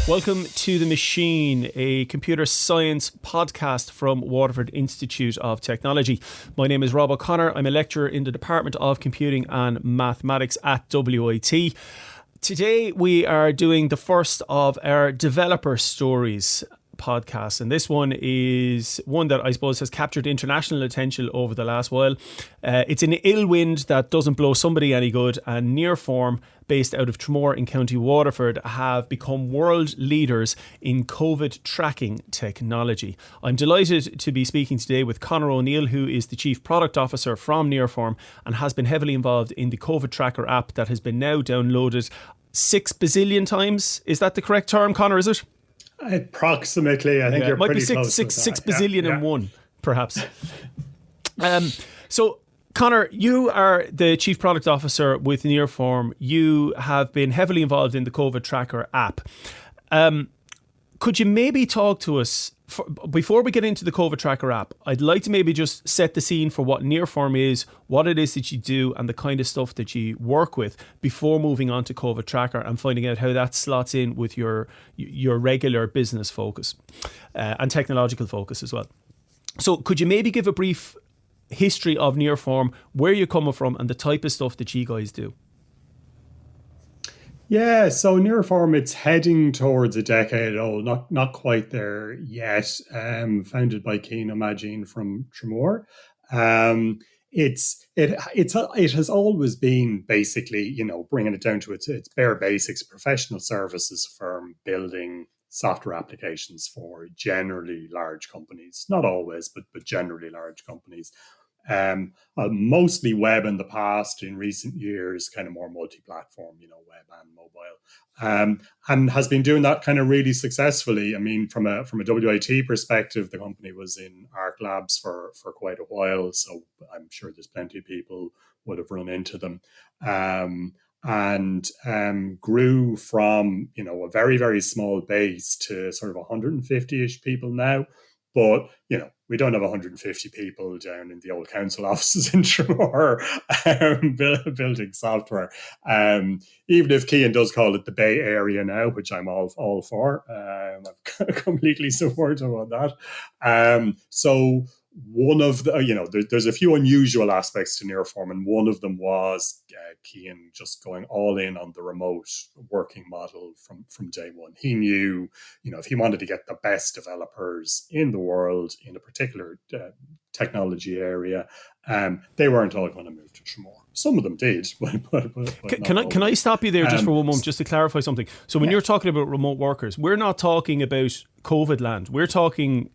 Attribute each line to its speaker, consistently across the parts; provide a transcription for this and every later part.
Speaker 1: Welcome to The Machine, a computer science podcast from Waterford Institute of Technology. My name is Rob O'Connor. I'm a lecturer in the Department of Computing and Mathematics at WIT. Today we are doing the first of our developer stories podcast, and this one is one that I suppose has captured international attention over the last while. It's an ill wind that doesn't blow somebody any good, and Nearform, based out of Tramore in County Waterford, have become world leaders in COVID tracking technology. I'm delighted to be speaking today with Conor O'Neill, who is the Chief Product Officer from Nearform and has been heavily involved in the COVID-Tracker app that has been now downloaded 6 bazillion times. Is that the correct term, Conor, is it?
Speaker 2: Approximately, I think you're
Speaker 1: might
Speaker 2: pretty
Speaker 1: be
Speaker 2: close.
Speaker 1: Six bazillion and one, perhaps. So, Conor, you are the Chief Product Officer with Nearform. You have been heavily involved in the COVID-Tracker app. Could you maybe talk to us, before we get into the COVID-Tracker app, I'd like to maybe just set the scene for what Nearform is, what it is that you do, and the kind of stuff that you work with before moving on to COVID-Tracker and finding out how that slots in with your regular business focus and technological focus as well. So could you maybe give a brief history of Nearform, where you're coming from, and the type of stuff that you guys do?
Speaker 2: Yeah, so Nearform, it's heading towards a decade old, not quite there yet. Founded by Kino Magine from Tramore. It has always been basically, bringing it down to its bare basics, professional services firm building software applications for generally large companies. Not always, but generally large companies. Mostly web in the past, in recent years, kind of more multi-platform, web and mobile, and has been doing that kind of really successfully. I mean, from a WIT perspective, the company was in Arc Labs for quite a while, so I'm sure there's plenty of people would have run into them. And grew from, a very, very small base to sort of 150-ish people now. But, we don't have 150 people down in the old council offices in Tramore building software. Even if Cian does call it the Bay Area now, which I'm all for. I'm completely supportive on that. So one of the, there's a few unusual aspects to Nearform, and one of them was Cian just going all in on the remote working model from day one. He knew, if he wanted to get the best developers in the world in a particular technology area, they weren't all going to move to Tramore. Some of them did. But
Speaker 1: can I stop you there just for one moment, just to clarify something? So when you're talking about remote workers, we're not talking about COVID land. We're talking,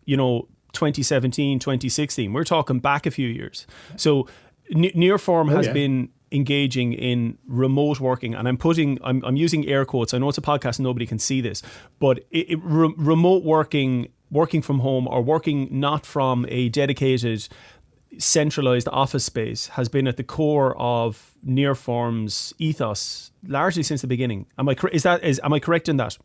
Speaker 1: 2017, 2016. We're talking back a few years. So Nearform has been engaging in remote working, and I'm using air quotes. I know it's a podcast and nobody can see this, but remote working from home, or working not from a dedicated centralized office space, has been at the core of Nearform's ethos largely since the beginning. Am I correct in that?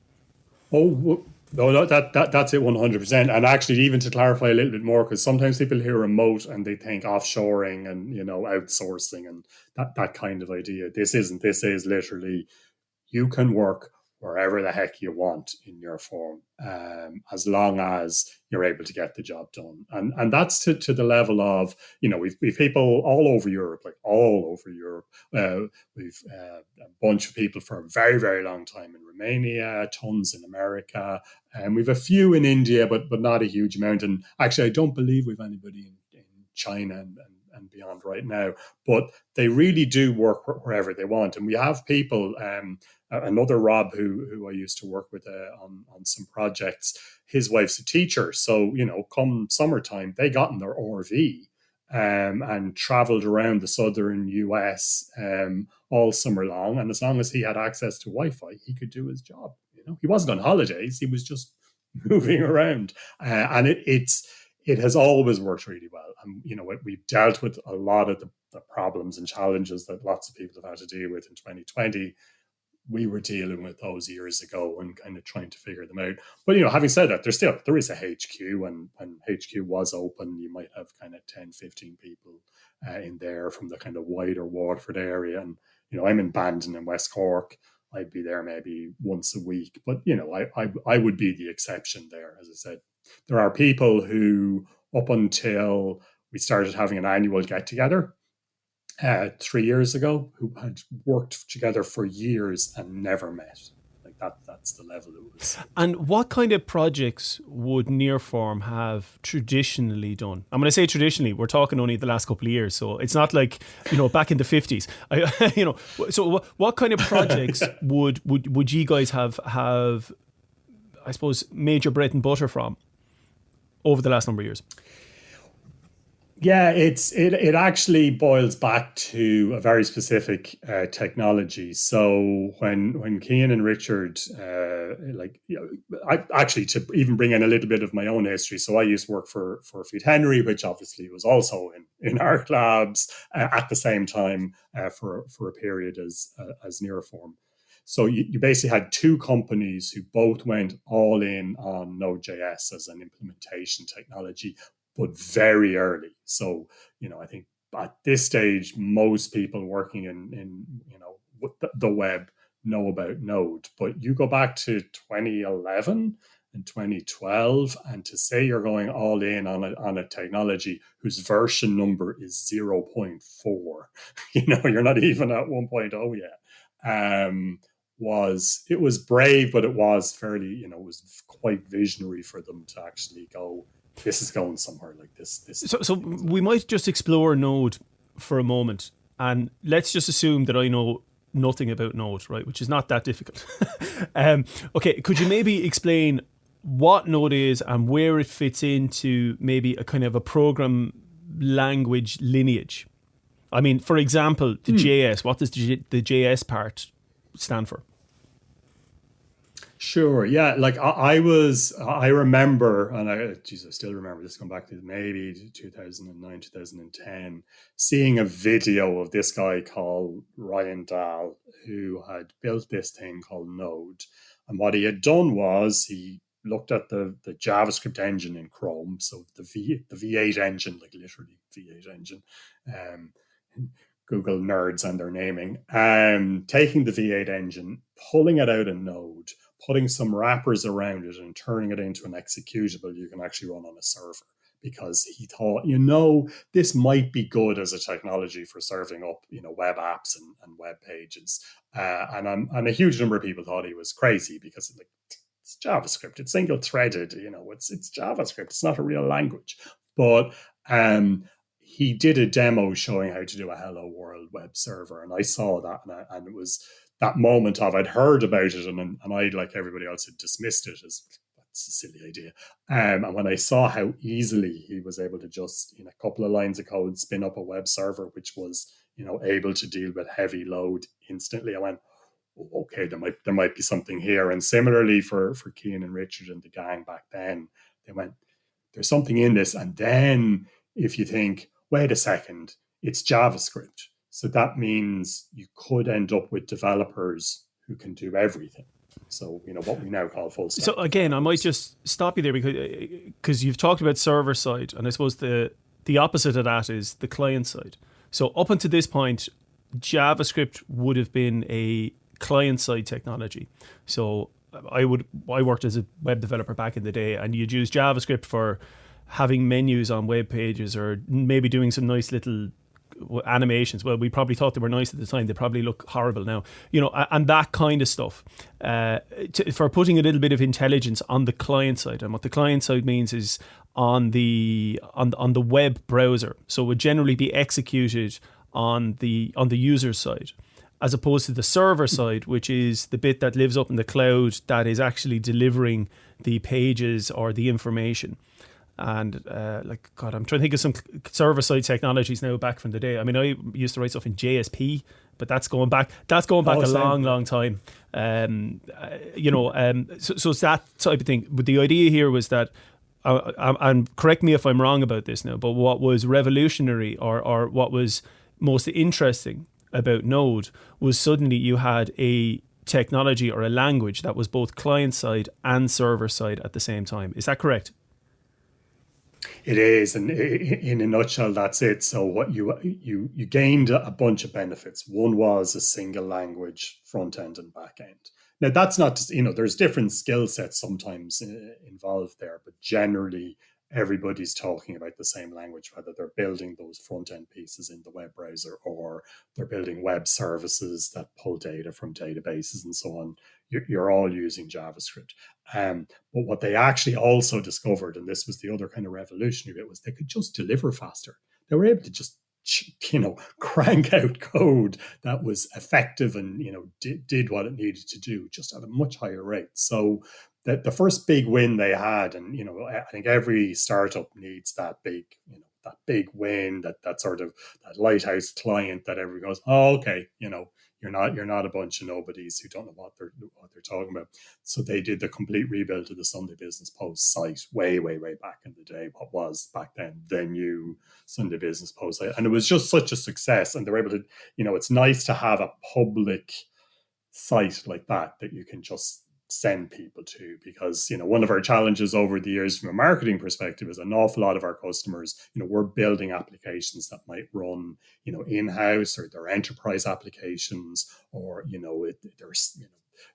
Speaker 2: No, that's it 100%. And actually, even to clarify a little bit more, because sometimes people hear remote and they think offshoring and, outsourcing and that kind of idea. This isn't. This is literally, you can work wherever the heck you want in Nearform, as long as you're able to get the job done. And that's to the level of, we've people all over Europe, we've a bunch of people for a very, very long time in Romania, tons in America, and we've a few in India, but not a huge amount. And actually, I don't believe we've anybody in China and beyond right now, but they really do work wherever they want. And we have people, another Rob who I used to work with on some projects, his wife's a teacher. So, come summertime, they got in their RV and traveled around the southern US all summer long. And as long as he had access to Wi-Fi, he could do his job. He wasn't on holidays. He was just moving around. And it has always worked really well. And, we've dealt with a lot of the problems and challenges that lots of people have had to deal with in 2020. We were dealing with those years ago and kind of trying to figure them out. But, having said that, there is a HQ, and when HQ was open, you might have kind of 10, 15 people in there from the kind of wider Waterford area. And, I'm in Bandon in West Cork. I'd be there maybe once a week. But, I would be the exception there. As I said, there are people who, up until we started having an annual get together 3 years ago, who had worked together for years and never met. Like that's the level it was.
Speaker 1: And what kind of projects would Nearform have traditionally done? I'm going to say traditionally, we're talking only the last couple of years. So it's not like, back in the 50s. So what kind of projects would you guys have, I suppose, made your bread and butter from over the last number of years?
Speaker 2: Yeah, it actually boils back to a very specific technology. So when Cian and Richard, I actually, to even bring in a little bit of my own history. So I used to work for Feed Henry, which obviously was also in ARC Labs at the same time for a period as Nearform. So you basically had two companies who both went all in on Node.js as an implementation technology, but very early. So, I think at this stage, most people working in the web know about Node. But you go back to 2011 and 2012, and to say you're going all in on a technology whose version number is 0.4, you're not even at 1.0 yet. It was brave, but it was fairly, it was quite visionary for them to actually go, this is going somewhere like this.
Speaker 1: So we might just explore Node for a moment, and let's just assume that I know nothing about Node, right? Which is not that difficult. Okay, could you maybe explain what Node is and where it fits into maybe a kind of a program language lineage? I mean, for example, the JS. What does the JS part stand for?
Speaker 2: Sure. Yeah. Like I remember, and I still remember this, going back to maybe 2009, 2010, seeing a video of this guy called Ryan Dahl, who had built this thing called Node. And what he had done was he looked at the JavaScript engine in Chrome. So the V8 engine, like literally V8 engine, Google nerds and their naming, taking the V8 engine, pulling it out in Node, putting some wrappers around it and turning it into an executable you can actually run on a server, because he thought, this might be good as a technology for serving up, web apps and web pages. And a huge number of people thought he was crazy because it's JavaScript, it's single threaded, it's JavaScript, it's not a real language. But he did a demo showing how to do a Hello World web server, and I saw that, and it was that moment of, I'd heard about it, and I, like everybody else, had dismissed it as, that's a silly idea. And when I saw how easily he was able to just, in a couple of lines of code, spin up a web server which was, able to deal with heavy load instantly, I went, okay, there might be something here. And similarly for Cian and Richard and the gang back then, they went, there's something in this. And then if you think, wait a second, it's JavaScript. So that means you could end up with developers who can do everything. So, what we now call full stack.
Speaker 1: So again, I might just stop you there because you've talked about server side, and I suppose the opposite of that is the client side. So up until this point, JavaScript would have been a client side technology. So I worked as a web developer back in the day, and you'd use JavaScript for having menus on web pages, or maybe doing some nice little animations. Well, we probably thought they were nice at the time. They probably look horrible now, and that kind of stuff, for putting a little bit of intelligence on the client side. And what the client side means is on the web browser. So it would generally be executed on the user's side, as opposed to the server side, which is the bit that lives up in the cloud that is actually delivering the pages or the information. And I'm trying to think of some server-side technologies now back from the day. I mean, I used to write stuff in JSP, but that's going back a long time. So it's that type of thing. But the idea here was that, and correct me if I'm wrong about this now, but what was revolutionary or what was most interesting about Node was suddenly you had a technology or a language that was both client-side and server-side at the same time. Is that correct?
Speaker 2: It is, and in a nutshell, that's it. So what you gained a bunch of benefits. One was a single language front end and back end. Now that's not just, there's different skill sets sometimes involved there, but generally everybody's talking about the same language, whether they're building those front end pieces in the web browser or they're building web services that pull data from databases and so on. You're all using JavaScript. But what they actually also discovered, and this was the other kind of revolutionary bit, was they could just deliver faster. They were able to just, crank out code that was effective and, did what it needed to do just at a much higher rate. So the first big win they had, and, I think every startup needs that big, that big win, that sort of that lighthouse client that everyone goes, oh, okay, you're not a bunch of nobodies who don't know what they're talking about. So they did the complete rebuild of the Sunday Business Post site way back in the day. What was back then the new Sunday Business Post site, and it was just such a success. And they were able to, it's nice to have a public site like that you can just send people to, because one of our challenges over the years from a marketing perspective is an awful lot of our customers, we're building applications that might run in-house, or they're enterprise applications, or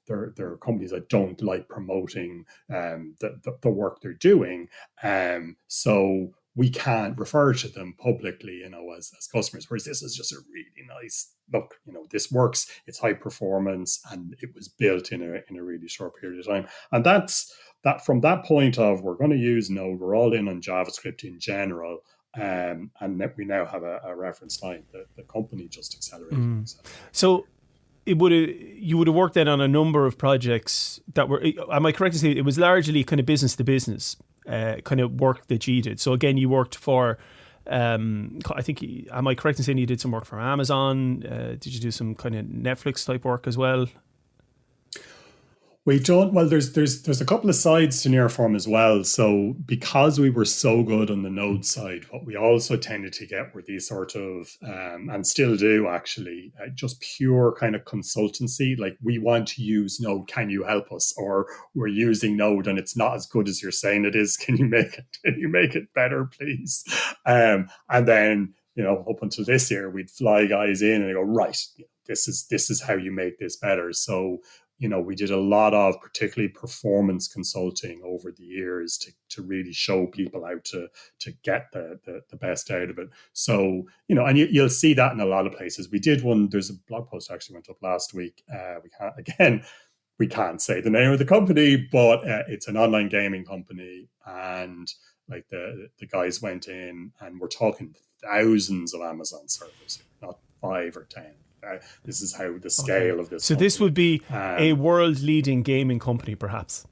Speaker 2: there are companies that don't like promoting the work they're doing, so we can't refer to them publicly, as customers. Whereas this is just a really nice look. This works. It's high performance, and it was built in a really short period of time. And that's that. From that point of, we're going to use Node. We're all in on JavaScript in general, and we now have a reference line. The company just accelerated.
Speaker 1: So you would have worked then on a number of projects that were. Am I correct to say it was largely kind of business to business? Kind of work that you did. So again, you worked for, I think, am I correct in saying you did some work for Amazon? Did you do some kind of Netflix type work as well?
Speaker 2: We've done, well, there's a couple of sides to Nearform as well. So because we were so good on the Node side, what we also tended to get were these sort of, and still do actually, just pure kind of consultancy. Like, we want to use Node, can you help us? Or we're using Node and it's not as good as you're saying it is. Can you make it better, please? And then, up until this year, we'd fly guys in and go, right, this is how you make this better. So, we did a lot of particularly performance consulting over the years to really show people how to get the best out of it. So, and you'll see that in a lot of places. We did one, there's a blog post actually went up last week. We can't say the name of the company, but it's an online gaming company. And like the guys went in, and we're talking thousands of Amazon servers, not 5 or 10. This is how the scale of this.
Speaker 1: So company. This would be a world-leading gaming company, perhaps.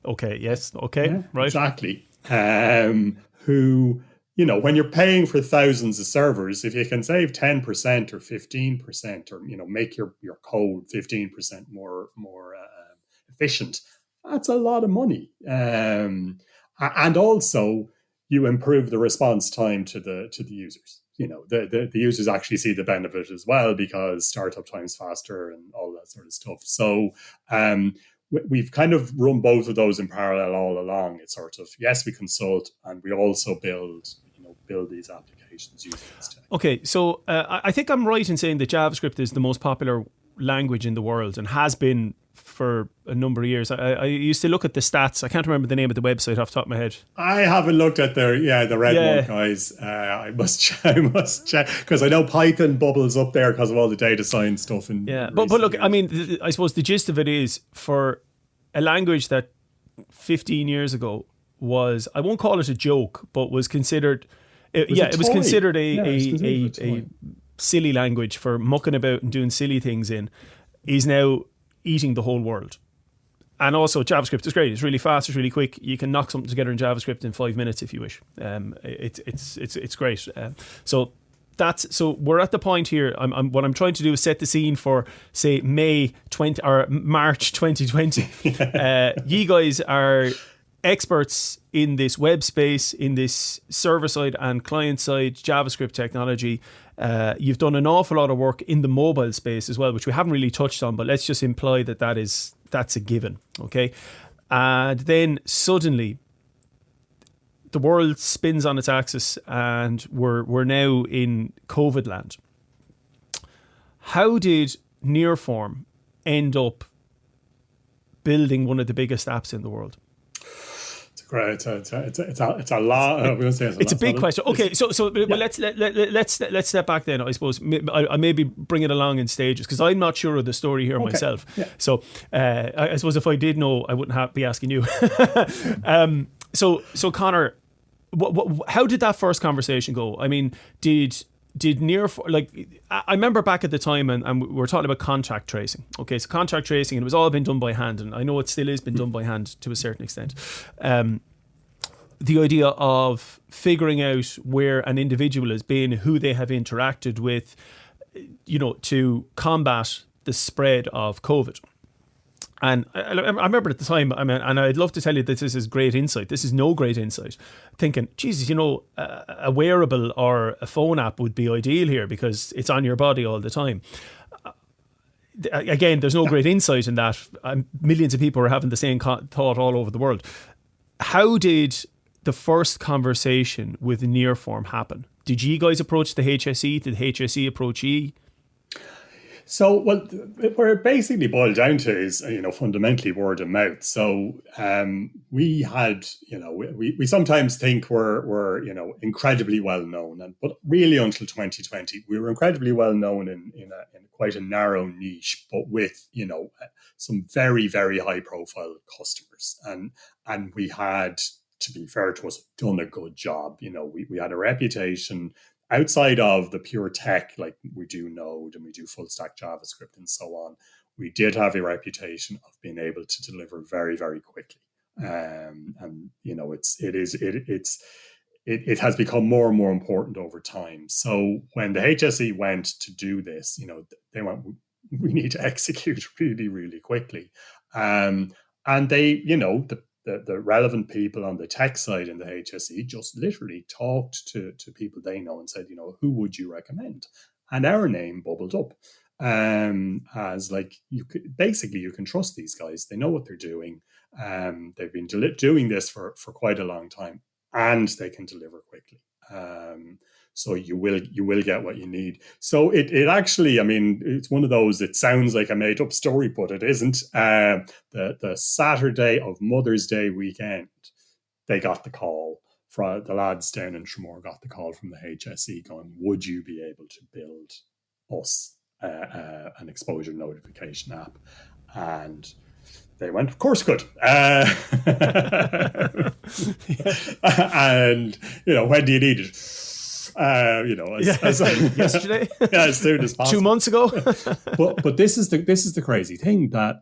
Speaker 1: Okay. Yes. Okay.
Speaker 2: Yeah,
Speaker 1: right.
Speaker 2: Exactly. Who, when you're paying for thousands of servers, if you can save 10% or 15%, or make your code 15% more efficient, that's a lot of money. And also, you improve the response time to the users. The users actually see the benefit as well, because startup time's faster and all that sort of stuff. So we've kind of run both of those in parallel all along. It's sort of, yes, we consult, and we also build these applications using this tech.
Speaker 1: Okay, so I think I'm right in saying that JavaScript is the most popular language in the world and has been for a number of years. I used to look at the stats. I can't remember the name of the website off the top of my head.
Speaker 2: I haven't looked at the Redmond guys. I must check, because I know Python bubbles up there because of all the data science stuff.
Speaker 1: But look, years. I mean, I suppose the gist of it is, for a language that 15 years ago was, I won't call it a joke, but was considered, it was considered a silly language for mucking about and doing silly things in, is now eating the whole world. And also, JavaScript is great. It's really fast. It's really quick. You can knock something together in JavaScript in 5 minutes if you wish. It's great. So we're at the point here. What I'm trying to do is set the scene for, say, May 20 or March 2020. You guys are experts in this web space, in this server side and client side JavaScript technology. You've done an awful lot of work in the mobile space as well, which we haven't really touched on, but let's just imply that's a given. Okay. And then suddenly the world spins on its axis, and we're now in COVID land. How did Nearform end up building one of the biggest apps in the world?
Speaker 2: It's a lot. I was gonna say
Speaker 1: it's a big question. Okay, so let's step back then. I suppose I maybe bring it along in stages, because I'm not sure of the story here myself. Yeah. So I suppose if I did know, I wouldn't be asking you. So Connor, how did that first conversation go? I mean, did Nearform, like, I remember back at the time, and we were talking about contact tracing. Okay, so contact tracing, and it was all been done by hand, and I know it still is been done by hand to a certain extent. The idea of figuring out where an individual has been, who they have interacted with, to combat the spread of COVID. And I remember at the time, and I'd love to tell you that this is great insight. This is no great insight. Thinking, Jesus, a wearable or a phone app would be ideal here because it's on your body all the time. Again, there's no great insight in that. Millions of people are having the same thought all over the world. How did the first conversation with Nearform happen? Did you guys approach the HSE? Did the HSE approach you?
Speaker 2: So, well, where it basically boiled down to is, fundamentally word of mouth. So we had, we sometimes think we're incredibly well known, but really until 2020, we were incredibly well known in quite a narrow niche, but with, some very, very high profile customers. And we had, to be fair to us, done a good job. We had a reputation outside of the pure tech, like we do Node and we do full stack JavaScript and so on. We did have a reputation of being able to deliver very, very quickly. And it has become more and more important over time. So when the HSE went to do this, they went, we need to execute really, really quickly. And they, the relevant people on the tech side in the HSE just literally talked to people they know and said, who would you recommend? And our name bubbled up as like, you can trust these guys. They know what they're doing. They've been doing this for quite a long time, and they can deliver quickly. So you will get what you need. So it actually, it's one of those, it sounds like a made up story, but it isn't. The Saturday of Mother's Day weekend, they got the call from the lads down in Tramore, got the call from the HSE going, would you be able to build us an exposure notification app? And they went, of course, good. And, when do you need it?
Speaker 1: Yesterday,
Speaker 2: as soon as possible.
Speaker 1: 2 months ago.
Speaker 2: but this is the crazy thing that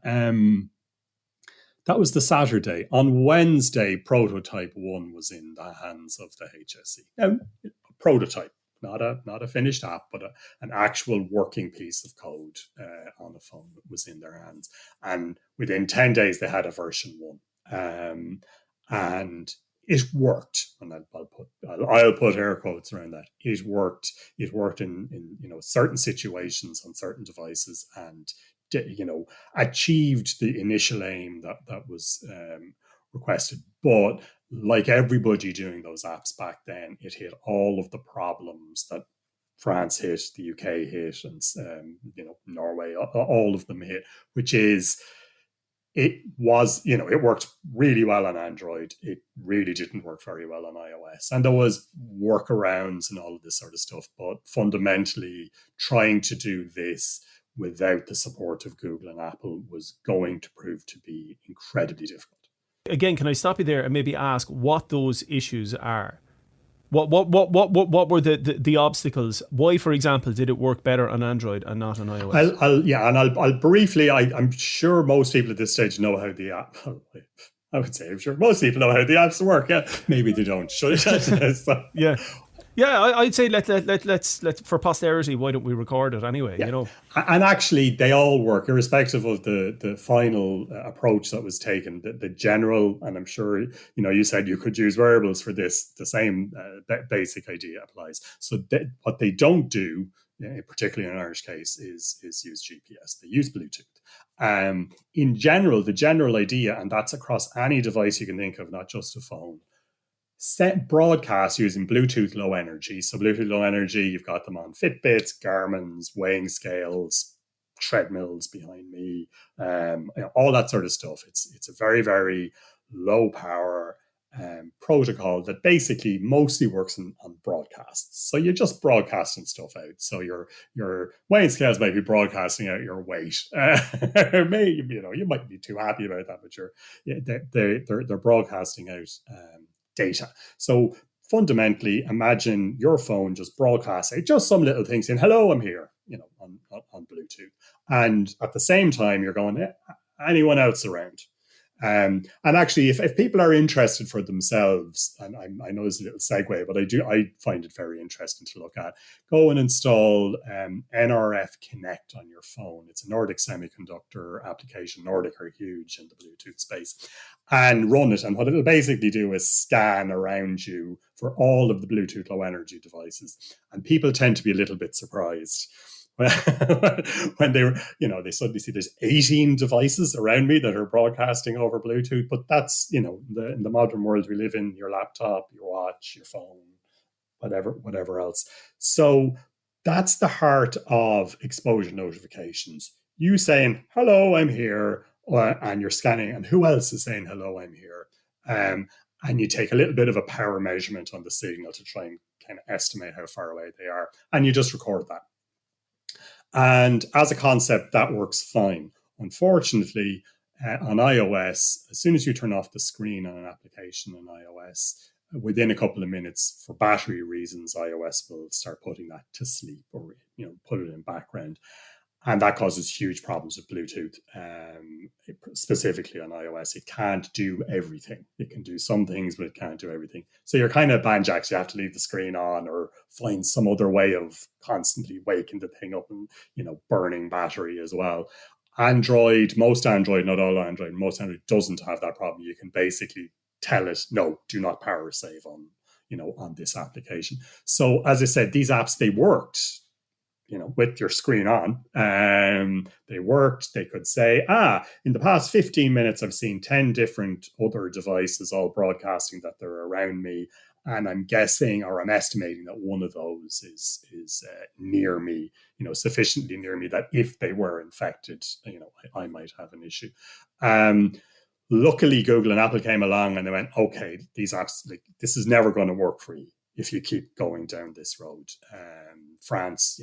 Speaker 2: that was the Saturday. On Wednesday, prototype 1 was in the hands of the HSE. Now, prototype, not a finished app, but an actual working piece of code on a phone was in their hands. And within 10 days, they had a version 1. And it worked, and I'll put air quotes around that. It worked. It worked in certain situations on certain devices, and achieved the initial aim that was requested. But like everybody doing those apps back then, it hit all of the problems that France hit, the UK hit, and Norway, all of them hit, which is. It worked really well on Android. It really didn't work very well on iOS. And there was workarounds and all of this sort of stuff. But fundamentally, trying to do this without the support of Google and Apple was going to prove to be incredibly difficult.
Speaker 1: Again, can I stop you there and maybe ask what those issues are? What were the obstacles? Why, for example, did it work better on Android and not on iOS?
Speaker 2: I'll briefly. I'm sure most people at this stage know how the app. I would say I'm sure most people know how the apps work. Yeah, maybe they don't.
Speaker 1: Yeah. Yeah, I'd say let's for posterity. Why don't we record it anyway?
Speaker 2: Yeah. And actually, they all work, irrespective of the final approach that was taken. The general, and I'm sure you said you could use wearables for this. The same basic idea applies. So what they don't do, particularly in an Irish case, is use GPS. They use Bluetooth. In general, the general idea, and that's across any device you can think of, not just a phone. set broadcast using Bluetooth Low Energy. So Bluetooth Low Energy, you've got them on Fitbits, Garmin's, weighing scales, treadmills behind me, all that sort of stuff. It's a very, very low power protocol that basically mostly works on broadcasts. So you're just broadcasting stuff out. So your weighing scales might be broadcasting out your weight. You might be too happy about that, but they're broadcasting out data. So fundamentally, imagine your phone just broadcasting just some little thing saying, "Hello, I'm here," on Bluetooth. And at the same time, you're going, anyone else around? And actually, if people are interested for themselves, and I know it's a little segue, but I find it very interesting to look at, go and install NRF Connect on your phone. It's a Nordic semiconductor application. Nordic are huge in the Bluetooth space, and run it. And what it'll basically do is scan around you for all of the Bluetooth Low Energy devices. And people tend to be a little bit surprised when they suddenly see there's 18 devices around me that are broadcasting over Bluetooth. But that's, in the modern world we live in, your laptop, your watch, your phone, whatever else. So that's the heart of exposure notifications. You saying, "Hello, I'm here," and you're scanning, and who else is saying, "Hello, I'm here?" And you take a little bit of a power measurement on the signal to try and kind of estimate how far away they are, and you just record that. And as a concept, that works fine. Unfortunately, on iOS, as soon as you turn off the screen on an application on iOS, within a couple of minutes, for battery reasons, iOS will start putting that to sleep, or put it in background. And that causes huge problems with Bluetooth, specifically on iOS. It can't do everything. It can do some things, but it can't do everything. So you're kind of banjaxed. You have to leave the screen on or find some other way of constantly waking the thing up and, burning battery as well. Most Android, not all Android, most Android doesn't have that problem. You can basically tell it, "No, do not power save on this application." So as I said, these apps, they worked with your screen on. They worked. They could say, in the past 15 minutes, I've seen 10 different other devices all broadcasting that they're around me. And I'm guessing, or I'm estimating, that one of those is near me, sufficiently near me that if they were infected, I might have an issue. Luckily, Google and Apple came along and they went, "Okay, these apps, this is never going to work for you if you keep going down this road." France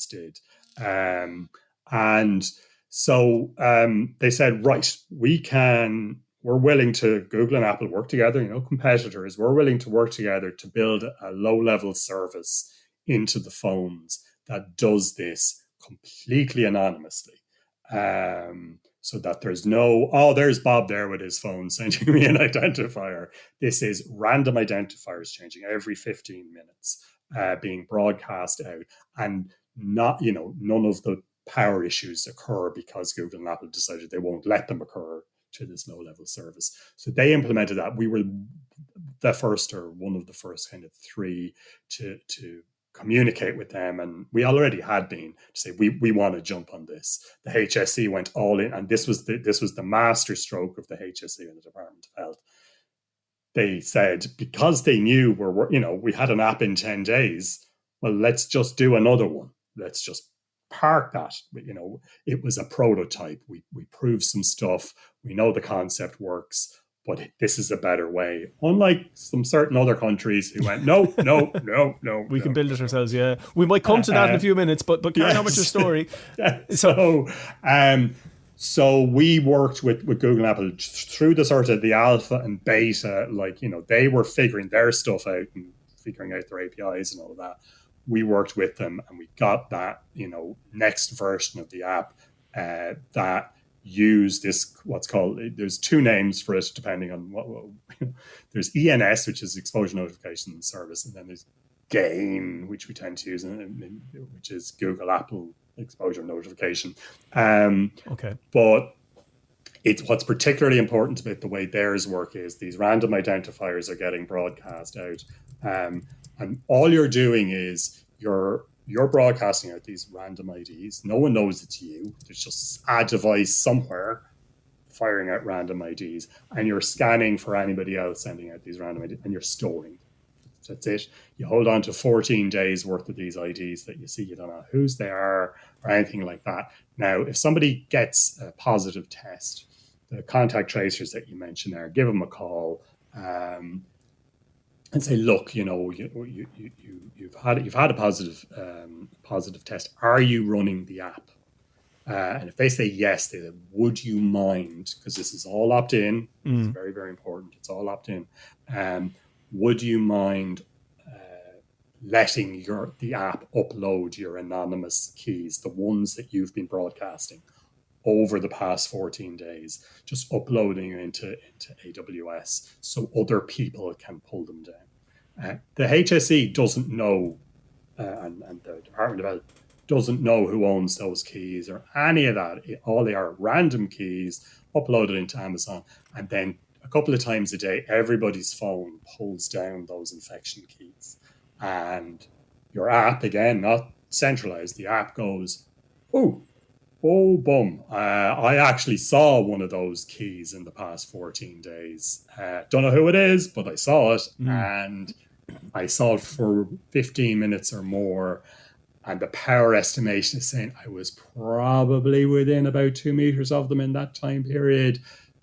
Speaker 2: did. And so they said, "Right, we're willing to," Google and Apple work together, competitors, "we're willing to work together to build a low-level service into the phones that does this completely anonymously. So that there's there's Bob there with his phone sending me an identifier. This is random identifiers changing every 15 minutes, being broadcast out, and not, none of the power issues occur because Google and Apple decided they won't let them occur to this low-level service. So they implemented that. We were the first, or one of the first kind of three to communicate with them, and we already had been to say we want to jump on this. The HSE went all in, and this was the master stroke of the HSE and the Department of Health. They said, because they knew we had an app in 10 days, well, let's just do another one. Let's just park that. It was a prototype. We proved some stuff. We know the concept works, but this is a better way. Unlike some certain other countries who went, no.
Speaker 1: We can build it ourselves, yeah. We might come to that in a few minutes, but carry on with your story.
Speaker 2: So we worked with Google and Apple through the sort of the alpha and beta, they were figuring their stuff out and figuring out their APIs and all of that. We worked with them and we got that, next version of the app that use this, what's called, there's two names for it depending on what there's ENS, which is exposure notification service, and then there's GAIN, which we tend to use, which is Google Apple exposure notification.
Speaker 1: Okay.
Speaker 2: But it's what's particularly important about the way theirs work is these random identifiers are getting broadcast out, and all you're doing is you're broadcasting out these random IDs. No one knows it's you. There's just a device somewhere firing out random IDs, and you're scanning for anybody else sending out these random IDs, and you're storing them. That's it. You hold on to 14 days worth of these IDs that you see. You don't know whose they are or anything like that. Now, if somebody gets a positive test, the contact tracers that you mentioned there, give them a call and say, look, you've had a positive test. Are you running the app? And if they say yes, they say, would you mind? Because this is all opt-in. It's very, very important. It's all opt-in. Would you mind letting the app upload your anonymous keys, the ones that you've been broadcasting over the past 14 days, just uploading it into AWS so other people can pull them down? The HSE doesn't know, and the Department of Health doesn't know who owns those keys or any of that. All they are random keys uploaded into Amazon, and then a couple of times a day, everybody's phone pulls down those infection keys. And your app, again, not centralized, the app goes, oh, bum. I actually saw one of those keys in the past 14 days. Don't know who it is, but I saw it. And I saw it for 15 minutes or more. And the power estimation is saying I was probably within about 2 meters of them in that time period.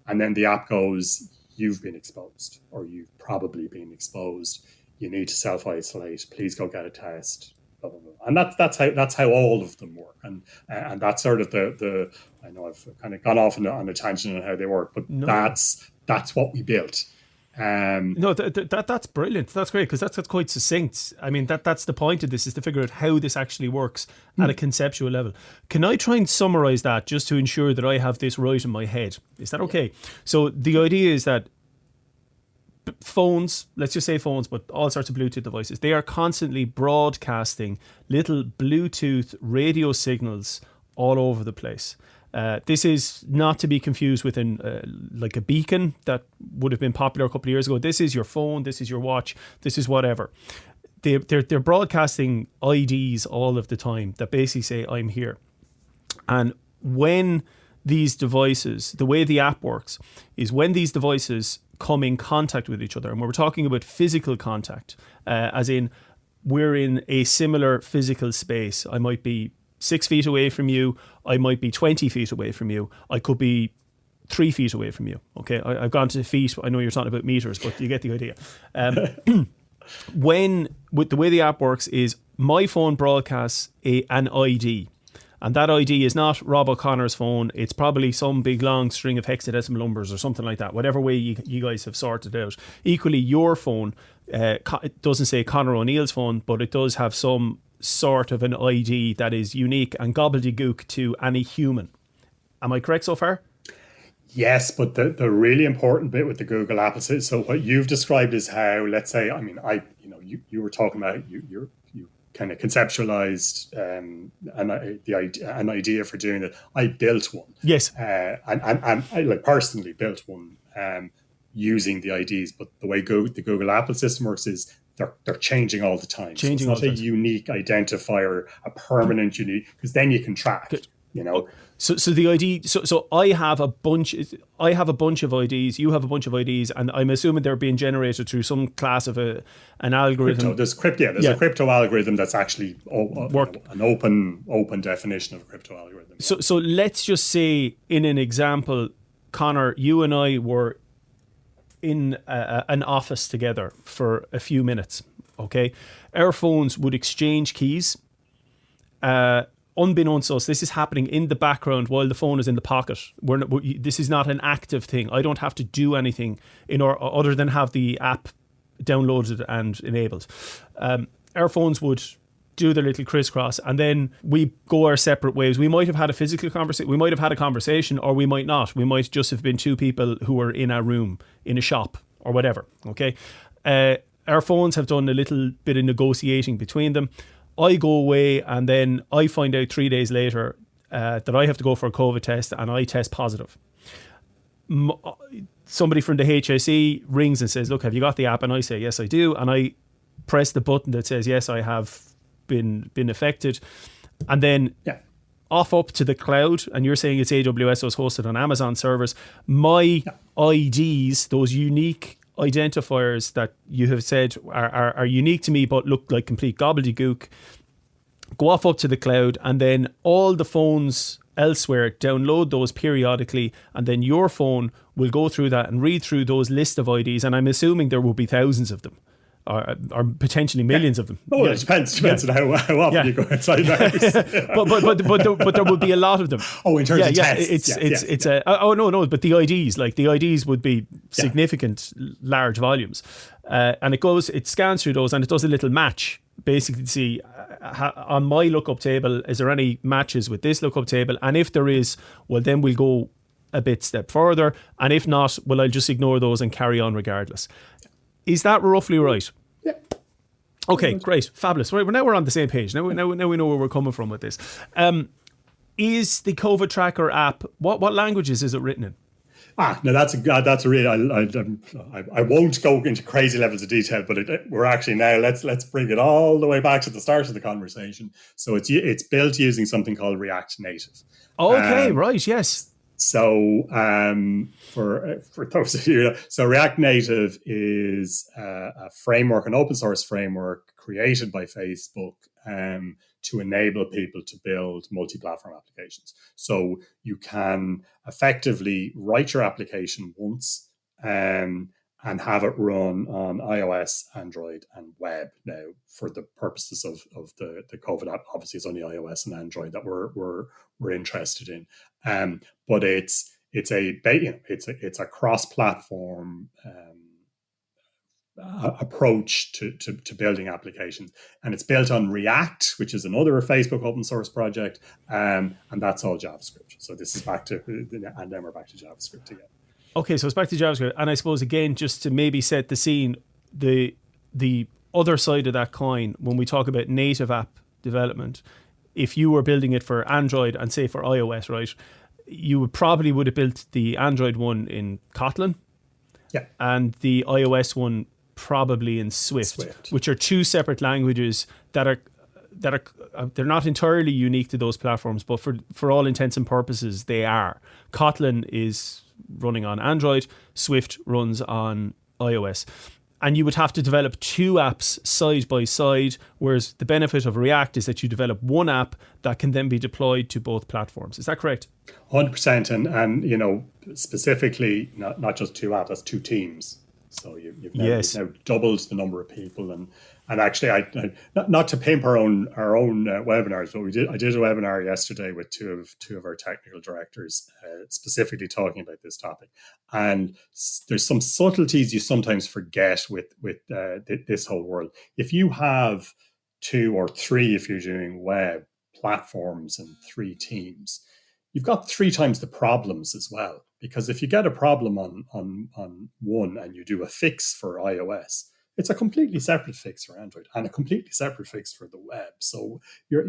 Speaker 2: And then the app goes, you've been exposed, or you've probably been exposed. You need to self-isolate. Please go get a test. Blah, blah, blah. And that's how all of them work. And that's sort of the I know I've kind of gone off on a tangent on how they work, but that's what we built.
Speaker 1: No, that's brilliant. That's great, because that's quite succinct. I mean, that's the point of this, is to figure out how this actually works at a conceptual level. Can I try and summarize that just to ensure that I have this right in my head? Is that okay? So the idea is that phones, let's just say phones, but all sorts of Bluetooth devices, they are constantly broadcasting little Bluetooth radio signals all over the place. This is not to be confused with like a beacon that would have been popular a couple of years ago. This is your phone, this is your watch, this is whatever. They're broadcasting IDs all of the time that basically say, I'm here. And when these devices, the way the app works is when these devices come in contact with each other, and we're talking about physical contact, as in we're in a similar physical space. I might be 6 feet away from you. I might be 20 feet away from you. I could be 3 feet away from you. Okay, I've gone to feet. I know you're talking about meters, but you get the idea. With the way the app works is my phone broadcasts an ID. And that ID is not Rob O'Connor's phone. It's probably some big long string of hexadecimal numbers or something like that, whatever way you guys have sorted out. Equally, your phone, it doesn't say Conor O'Neill's phone, but it does have some sort of an ID that is unique and gobbledygook to any human. Am I correct so far?
Speaker 2: Yes, but the really important bit with the Google app is, so what you've described is how, let's say, I mean, you were talking about you kind of conceptualized an idea for doing it. I built one.
Speaker 1: Yes.
Speaker 2: And I personally built one using the IDs, but the way the Google Apple system works is they're changing all the time. So it's not a unique identifier, a permanent unique, because then you can track. Good.
Speaker 1: So the ID. So I have a bunch of IDs. You have a bunch of IDs, and I'm assuming they're being generated through some class of an algorithm.
Speaker 2: There's a crypto algorithm that's actually an open definition of a crypto algorithm.
Speaker 1: So let's just say, in an example, Conor, you and I were in an office together for a few minutes. Okay, our phones would exchange keys. Unbeknownst to us, this is happening in the background while the phone is in the pocket. This is not an active thing. I don't have to do anything other than have the app downloaded and enabled. Our phones would do their little crisscross, and then we go our separate ways. We might have had a physical conversation, we might have had a conversation, or we might not. We might just have been two people who were in a room, in a shop, or whatever. Okay, our phones have done a little bit of negotiating between them. I go away, and then I find out 3 days later that I have to go for a COVID test, and I test positive. Somebody from the HSE rings and says, look, have you got the app? And I say, yes, I do. And I press the button that says, yes, I have been affected. And then off up to the cloud, and you're saying it's AWS, so it's hosted on Amazon servers. My IDs, those unique identifiers that you have said are unique to me but look like complete gobbledygook, go off up to the cloud, and then all the phones elsewhere download those periodically, and then your phone will go through that and read through those list of IDs, and I'm assuming there will be thousands of them. Or potentially millions of them.
Speaker 2: It depends on how often you go outside the house.
Speaker 1: but there would be a lot of them.
Speaker 2: In terms of tests.
Speaker 1: But the IDs would be significant, large volumes, and it scans through those, and it does a little match, basically to see on my lookup table, is there any matches with this lookup table, and if there is, well, then we'll go a step further, and if not, well, I'll just ignore those and carry on regardless. Is that roughly right?
Speaker 2: Yeah.
Speaker 1: Okay, great. Fabulous. Right, now we're on the same page. Now we know where we're coming from with this. Is the COVIDTracker app, what languages is it written in?
Speaker 2: No, that's a really, I won't go into crazy levels of detail, but we're actually now, let's bring it all the way back to the start of the conversation. So it's built using something called React Native.
Speaker 1: Okay, right, yes.
Speaker 2: So for those of you, so React Native is a framework, an open source framework created by Facebook to enable people to build multi-platform applications. So you can effectively write your application once and have it run on iOS, Android, and web. Now, for the purposes of the COVID app, obviously it's only iOS and Android that we're interested in. But it's a cross-platform approach to building applications, and it's built on React, which is another Facebook open source project, and that's all JavaScript. So this is back to, and then we're back to JavaScript again.
Speaker 1: Okay, so it's back to JavaScript, and I suppose again, just to maybe set the scene, the other side of that coin, when we talk about native app development, if you were building it for Android and say for iOS, right, you would have built the Android one in Kotlin, and the iOS one probably in Swift, which are two separate languages that are they're not entirely unique to those platforms, but for all intents and purposes, they are. Kotlin is running on Android, Swift runs on iOS. And you would have to develop two apps side by side, whereas the benefit of React is that you develop one app that can then be deployed to both platforms. Is that correct?
Speaker 2: 100%. And specifically, not just two apps, that's two teams. So you've now doubled the number of people, and actually, I not to pimp our own webinars, but I did a webinar yesterday with two of our technical directors, specifically talking about this topic. And there's some subtleties you sometimes forget with this whole world. If you have two or three, if you're doing web platforms and three teams, you've got three times the problems as well. Because if you get a problem on one and you do a fix for iOS, it's a completely separate fix for Android and a completely separate fix for the web. So you've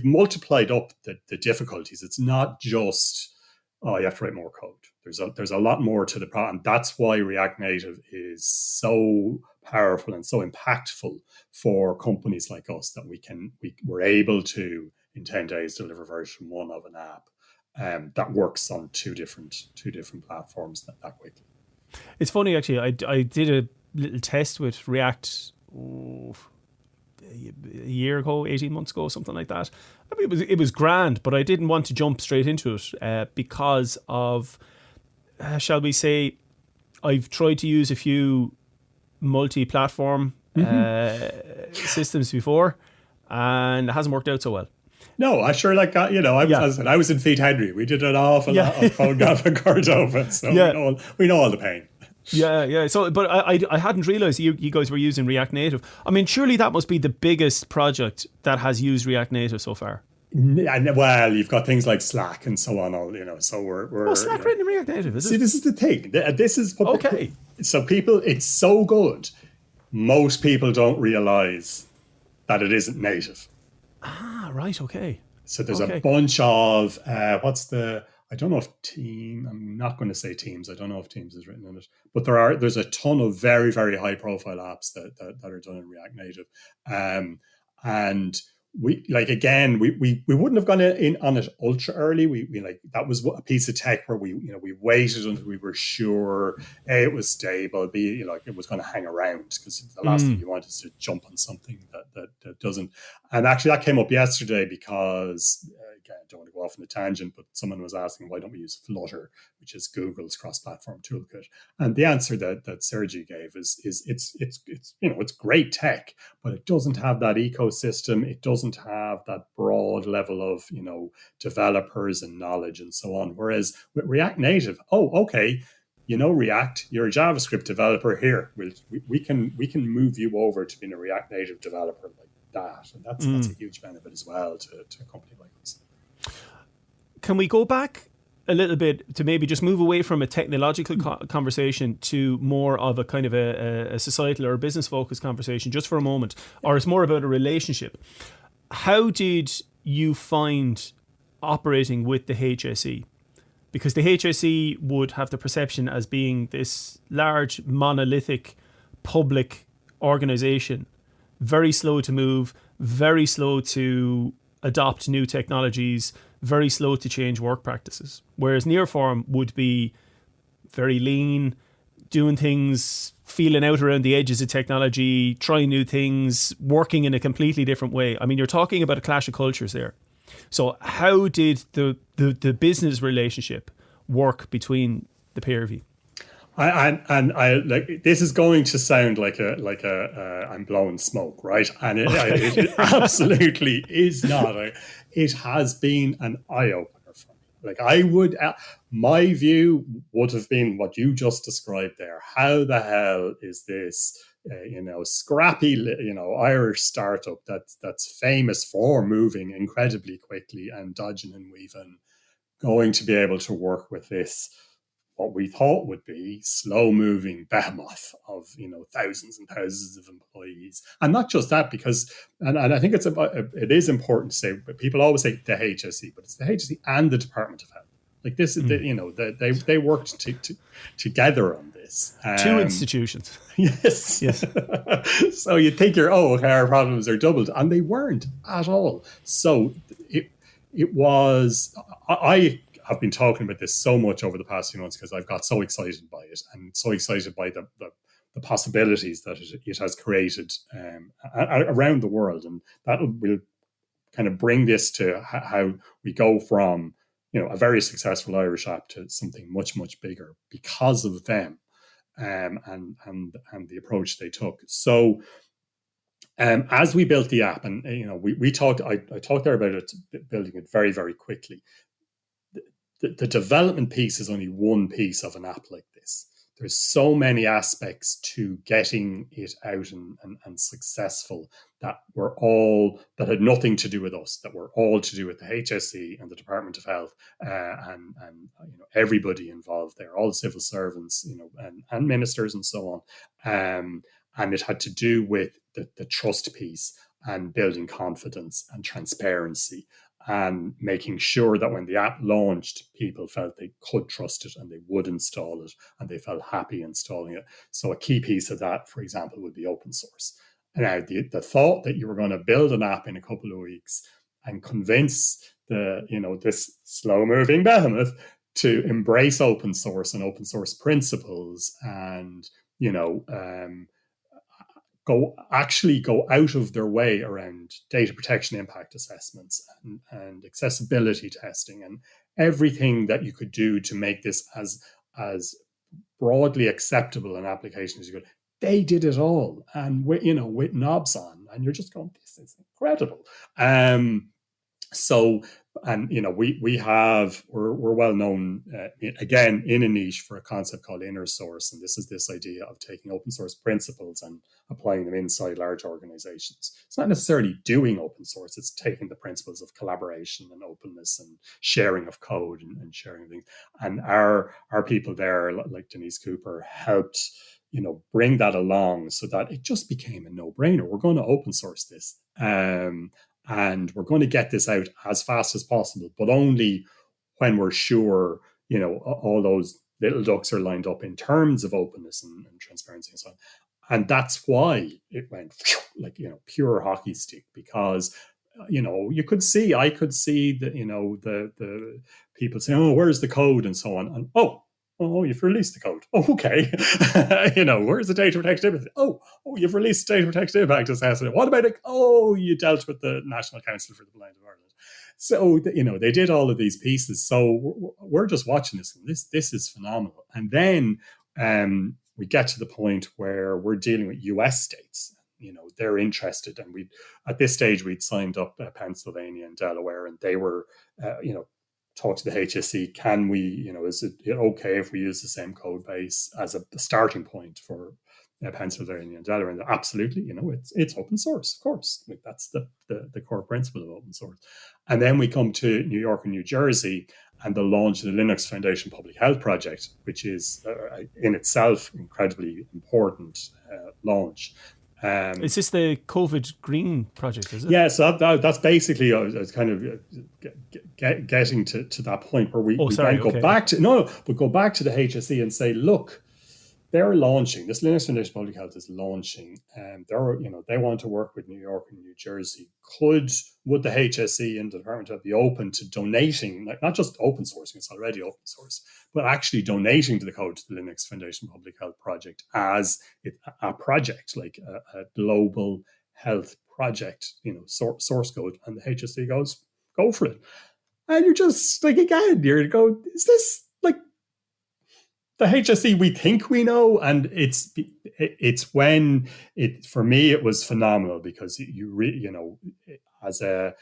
Speaker 2: multiplied up the difficulties. It's not just, you have to write more code. There's a lot more to the problem. That's why React Native is so powerful and so impactful for companies like us, that we're able to, in 10 days, deliver version 1 of an app that works on two different platforms that quickly.
Speaker 1: It's funny, actually. I did a little test with React a year ago, 18 months ago, something like that. I mean, it was grand, but I didn't want to jump straight into it because of, shall we say, I've tried to use a few multi-platform systems before, and it hasn't worked out so well.
Speaker 2: No, I sure like that. I was in Feet Henry. We did an awful lot of PhoneGraph and Cordova, so we know all the pain.
Speaker 1: Yeah. So, but I hadn't realized you guys were using React Native. I mean, surely that must be the biggest project that has used React Native so far.
Speaker 2: And, well, you've got things like Slack and so on. So we're
Speaker 1: Slack written in React Native. Is it?
Speaker 2: See, this is the thing. This is what
Speaker 1: okay.
Speaker 2: So people, it's so good. Most people don't realize that it isn't native.
Speaker 1: Ah, right. Okay.
Speaker 2: So there's a bunch of I don't know if I'm not going to say Teams. I don't know if Teams is written in it, but there's a ton of very, very high profile apps that are done in React Native. And we like, again, we wouldn't have gone in on it ultra early. We like, that was a piece of tech where we waited until we were sure A, it was stable, B, like it was going to hang around, because the last thing you want is to jump on something that doesn't. And actually that came up yesterday because again, I don't want to go off on a tangent, but someone was asking, why don't we use Flutter, which is Google's cross-platform toolkit? And the answer that Sergey gave is it's great tech, but it doesn't have that ecosystem. It doesn't have that broad level of developers and knowledge and so on. Whereas with React Native, okay, React, you're a JavaScript developer here. We can move you over to being a React Native developer like that, and that's a huge benefit as well to a company like us.
Speaker 1: Can we go back a little bit to maybe just move away from a technological conversation to more of a kind of a societal or a business focused conversation just for a moment, or it's more about a relationship? How did you find operating with the HSE? Because the HSE would have the perception as being this large, monolithic, public organization, very slow to move, very slow to adopt new technologies, very slow to change work practices. Whereas Nearform would be very lean, doing things, feeling out around the edges of technology, trying new things, working in a completely different way. I mean, you're talking about a clash of cultures there. So how did the business relationship work between the pair of you?
Speaker 2: I like, this is going to sound like a I'm blowing smoke, right? And it absolutely is not. It has been an eye opener for me. Like, my view would have been what you just described there. How the hell is this, scrappy, Irish startup that's famous for moving incredibly quickly and dodging and weaving, going to be able to work with this, what we thought would be slow-moving behemoth of thousands and thousands of employees? And not just that, because and I think it is important to say, but people always say the HSE, but it's the HSE and the Department of Health. Like, this is they worked together on this.
Speaker 1: Two institutions.
Speaker 2: Yes. So you think our problems are doubled, and they weren't at all. So it was. I have been talking about this so much over the past few months because I've got so excited by it, and so excited by the possibilities that it has created around the world, and that will kind of bring this to how we go from a very successful Irish app to something much, much bigger because of them, and the approach they took. So as we built the app, and we talked, I talked there about it, building it very, very quickly. The development piece is only one piece of an app like this. There's so many aspects to getting it out and successful that had nothing to do with us, that were all to do with the HSE and the Department of Health, and everybody involved there, all the civil servants, and ministers and so on. And it had to do with the trust piece and building confidence and transparency, and making sure that when the app launched, people felt they could trust it and they would install it and they felt happy installing it. So a key piece of that, for example, would be open source. Now, the thought that you were going to build an app in a couple of weeks and convince this slow-moving behemoth to embrace open source and open source principles, and go out of their way around data protection impact assessments and accessibility testing and everything that you could do to make this as broadly acceptable an application as you could. They did it all, and with knobs on, and you're just going, this is incredible. So, and we're well known again in a niche for a concept called inner source, and this is this idea of taking open source principles and applying them inside large organizations. It's not necessarily doing open source; it's taking the principles of collaboration and openness and sharing of code and sharing things. And our people there, like Denise Cooper, helped bring that along so that it just became a no-brainer. We're going to open source this. And we're going to get this out as fast as possible, but only when we're sure, all those little ducks are lined up in terms of openness and transparency and so on. And that's why it went like, pure hockey stick, because you could see, I could see that, the people saying, oh, where's the code and so on. And, oh, you've released the code. Oh, okay. Where's the data protection? Oh, you've released the data protection impact assessment. What about it? Oh, you dealt with the National Council for the Blind of Ireland. So, they did all of these pieces. So we're just watching this. And this is phenomenal. And then we get to the point where we're dealing with US states. They're interested. And at this stage, we'd signed up Pennsylvania and Delaware, and they were, talk to the HSE. Can we, is it okay if we use the same code base as a starting point for Pennsylvania and Delaware? And absolutely, it's open source, of course. Like that's the core principle of open source. And then we come to New York and New Jersey and the launch of the Linux Foundation Public Health Project, which is in itself incredibly important launch.
Speaker 1: Is this the COVID Green project, is it?
Speaker 2: Yeah, so that's basically I was kind of getting to that point where we then go back to go back to the HSE and say, look, they're launching this Linux Foundation Public Health is launching, and they want to work with New York and New Jersey. Would the HSE and the Department of Health be open to donating, like not just open sourcing, it's already open source, but actually donating to the code to the Linux Foundation Public Health Project as a project, like a global health project, source code? And the HSE goes, go for it. And you're just like, again, you're going, is this like the HSE we think we know? And it's when for me it was phenomenal, because as a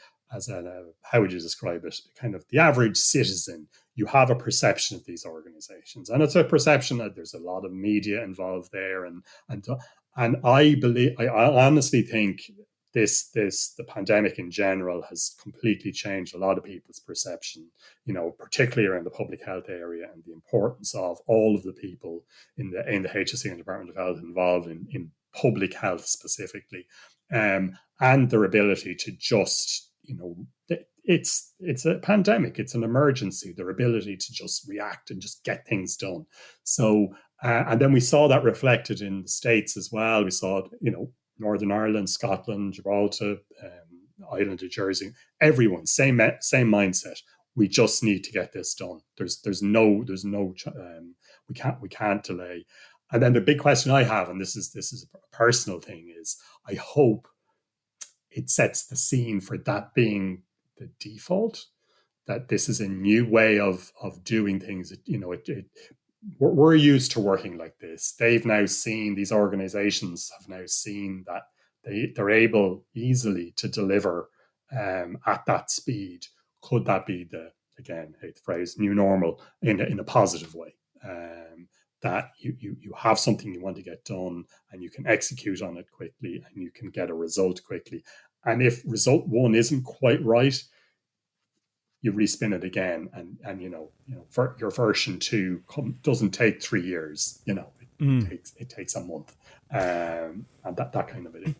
Speaker 2: how would you describe it? Kind of the average citizen, you have a perception of these organizations, and it's a perception that there's a lot of media involved there, and I honestly think the pandemic in general has completely changed a lot of people's perception, particularly around the public health area, and the importance of all of the people in the HSE and Department of Health involved in public health specifically, and their ability to just, it's a pandemic, it's an emergency, their ability to just react and just get things done. So, and then we saw that reflected in the States as well. We saw it, Northern Ireland, Scotland, Gibraltar, Island of Jersey, everyone, same mindset. We just need to get this done. There's no we can't delay. And then the big question I have, and this is a personal thing, is I hope it sets the scene for that being the default, that this is a new way of doing things. We're used to working like this. They've now seen, these organizations have now seen that they're able easily to deliver at that speed. Could that be the phrase, new normal in a positive way? That you have something you want to get done, and you can execute on it quickly, and you can get a result quickly. And if result one isn't quite right, you respin it again, and for your version 2 doesn't take 3 years. It takes a month, and that kind of it.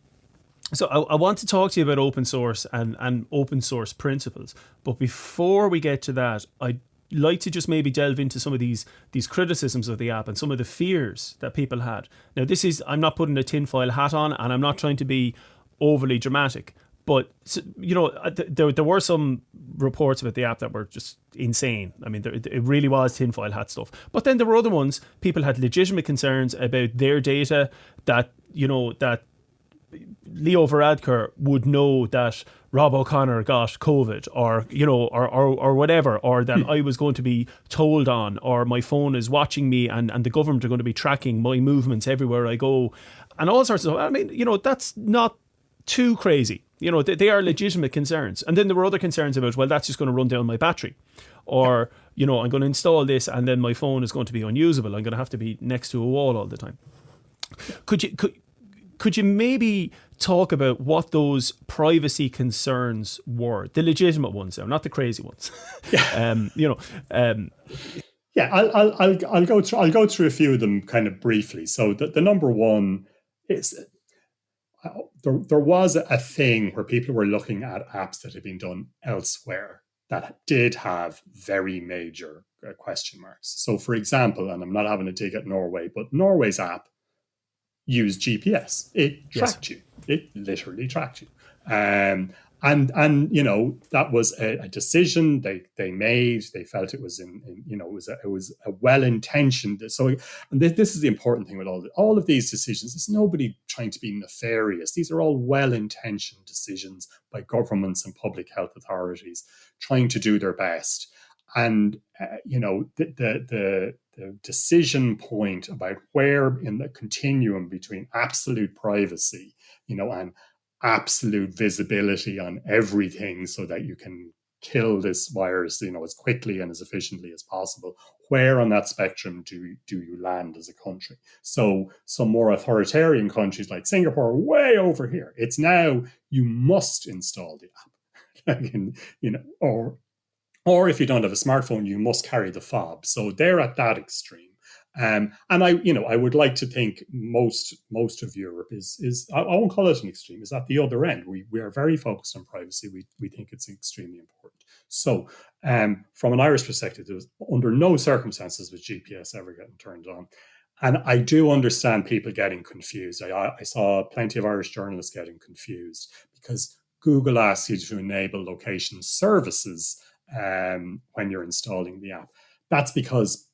Speaker 1: So I want to talk to you about open source and open source principles, but before we get to that, I'd like to just maybe delve into some of these criticisms of the app and some of the fears that people had. Now, I'm not putting a tinfoil hat on, and I'm not trying to be overly dramatic, but there were some reports about the app that were just insane. I mean, it really was tinfoil hat stuff. But then there were other ones. People had legitimate concerns about their data, that Leo Varadkar would know that Rob O'Connor got COVID, or whatever, or that I was going to be told on, or my phone is watching me, and the government are going to be tracking my movements everywhere I go, and all sorts of stuff. I mean, that's not too crazy. They are legitimate concerns. And then there were other concerns about, well, that's just going to run down my battery, or I'm going to install this and then my phone is going to be unusable. I'm going to have to be next to a wall all the time. Could you maybe talk about what those privacy concerns were, the legitimate ones, though, not the crazy ones?
Speaker 2: Yeah, I'll go through a few of them kind of briefly. So the number one is, there was a thing where people were looking at apps that had been done elsewhere that did have very major question marks. So, for example, and I'm not having a dig at Norway, but Norway's app used GPS. It tracked you. It literally tracked you. And And that was a decision they made. They felt it was it was a well intentioned. So, and this is the important thing with all of these decisions. There's nobody trying to be nefarious. These are all well intentioned decisions by governments and public health authorities trying to do their best. And the decision point about where in the continuum between absolute privacy, and absolute visibility on everything so that you can kill this virus, as quickly and as efficiently as possible. Where on that spectrum do you land as a country? So some more authoritarian countries like Singapore are way over here. It's now you must install the app, or if you don't have a smartphone, you must carry the fob. So they're at that extreme. And I would like to think most of Europe is I won't call it an extreme, is at the other end. We are very focused on privacy. We think it's extremely important. So from an Irish perspective, there was under no circumstances was GPS ever getting turned on. And I do understand people getting confused. I saw plenty of Irish journalists getting confused because Google asks you to enable location services when you're installing the app. That's because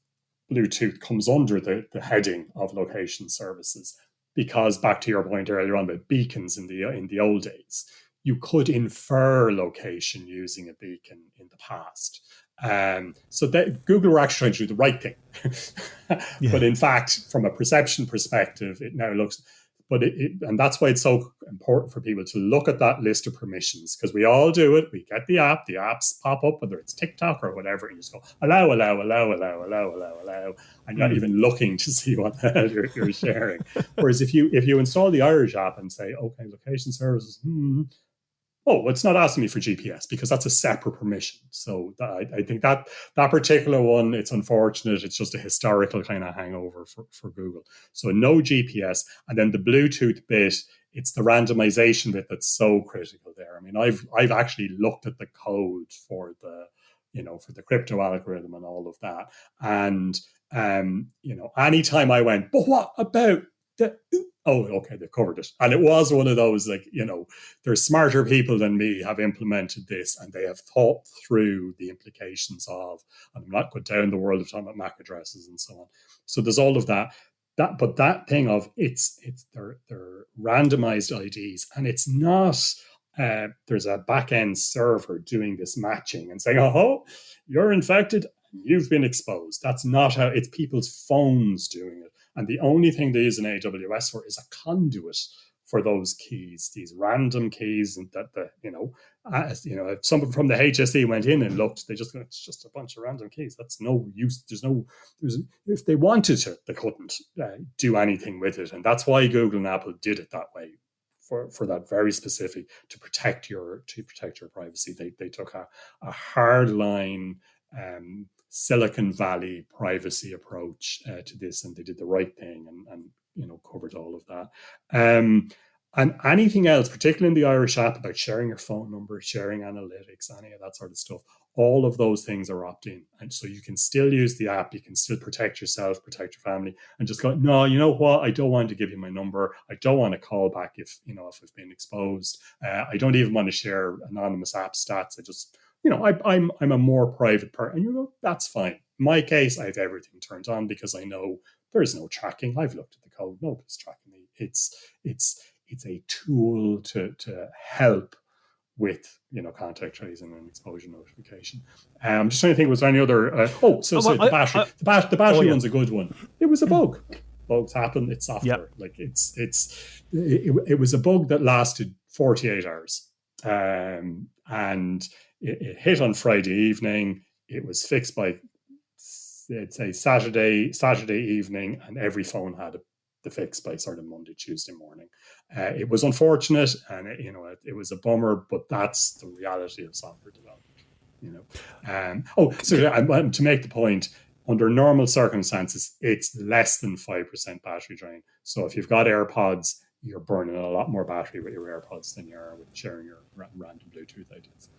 Speaker 2: Bluetooth comes under the heading of location services, because back to your point earlier on about beacons in the old days, you could infer location using a beacon in the past. So that Google were actually trying to do the right thing. But in fact, from a perception perspective, it now looks... and that's why it's so important for people to look at that list of permissions, because we all do it. We get the apps pop up, whether it's TikTok or whatever, and you just go, allow, and you're not even looking to see what the hell you're sharing. Whereas if you install the Irish app and say, okay, location services, oh, it's not asking me for GPS because that's a separate permission. So I think that particular one, it's unfortunate. It's just a historical kind of hangover for Google. So no GPS. And then the Bluetooth bit, it's the randomization bit that's so critical there. I mean, I've actually looked at the code for the crypto algorithm and all of that. And, anytime I went, but what about okay, they've covered it. And it was one of those, there's smarter people than me have implemented this, and they have thought through the implications of, and I'm not going down the world of talking about MAC addresses and so on. So there's all of that. But that thing of they're randomized IDs, and it's not there's a back-end server doing this matching and saying, oh, you're infected, you've been exposed. That's not how, it's people's phones doing it. And the only thing they use in AWS for is a conduit for those keys, these random keys, and if someone from the HSE went in and looked, they just go, it's just a bunch of random keys. That's no use. If they wanted to, they couldn't do anything with it, and that's why Google and Apple did it that way. For that very specific, to protect your privacy, they took a hardline Silicon Valley privacy approach to this, and they did the right thing and covered all of that. And anything else, particularly in the Irish app, about sharing your phone number, sharing analytics, any of that sort of stuff, all of those things are opt-in. And so you can still use the app, you can still protect yourself, protect your family, and just go, no, you know what? I don't want to give you my number. I don't want to call back if I've been exposed. I don't even want to share anonymous app stats. I just, I'm a more private person. And you go, that's fine. In my case, I have everything turned on because I know there's no tracking. I've looked at the code. Nobody's tracking me. It's a tool to help with contact tracing and exposure notification. I'm just trying to think, was there any other? The battery. The battery one's a good one. It was a bug. Bugs happen. It's software. It was a bug that lasted 48 hours, and it hit on Friday evening. It was fixed by, let's say, Saturday evening, and every phone had the fix by sort of Monday, Tuesday morning. It was unfortunate, and it was a bummer, but that's the reality of software development. To make the point, under normal circumstances, it's less than 5% battery drain. So if you've got AirPods, you're burning a lot more battery with your AirPods than you are with sharing your random Bluetooth IDs.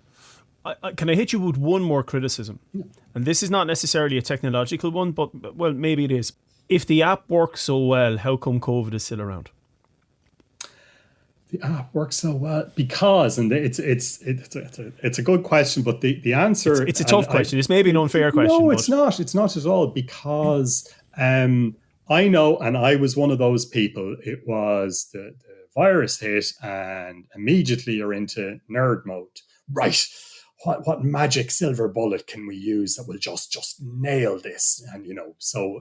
Speaker 1: Can I hit you with one more criticism? Yeah. And this is not necessarily a technological one, but, well, maybe it is. If the app works so well, how come COVID is still around?
Speaker 2: The app works so well because, and it's a good question, but the answer,
Speaker 1: It's a tough question. It's maybe an unfair question,
Speaker 2: no,
Speaker 1: but
Speaker 2: it's not at all, because I know, and I was one of those people. It was the virus hit, and immediately you're into nerd mode, right? What magic silver bullet can we use that will just nail this? And so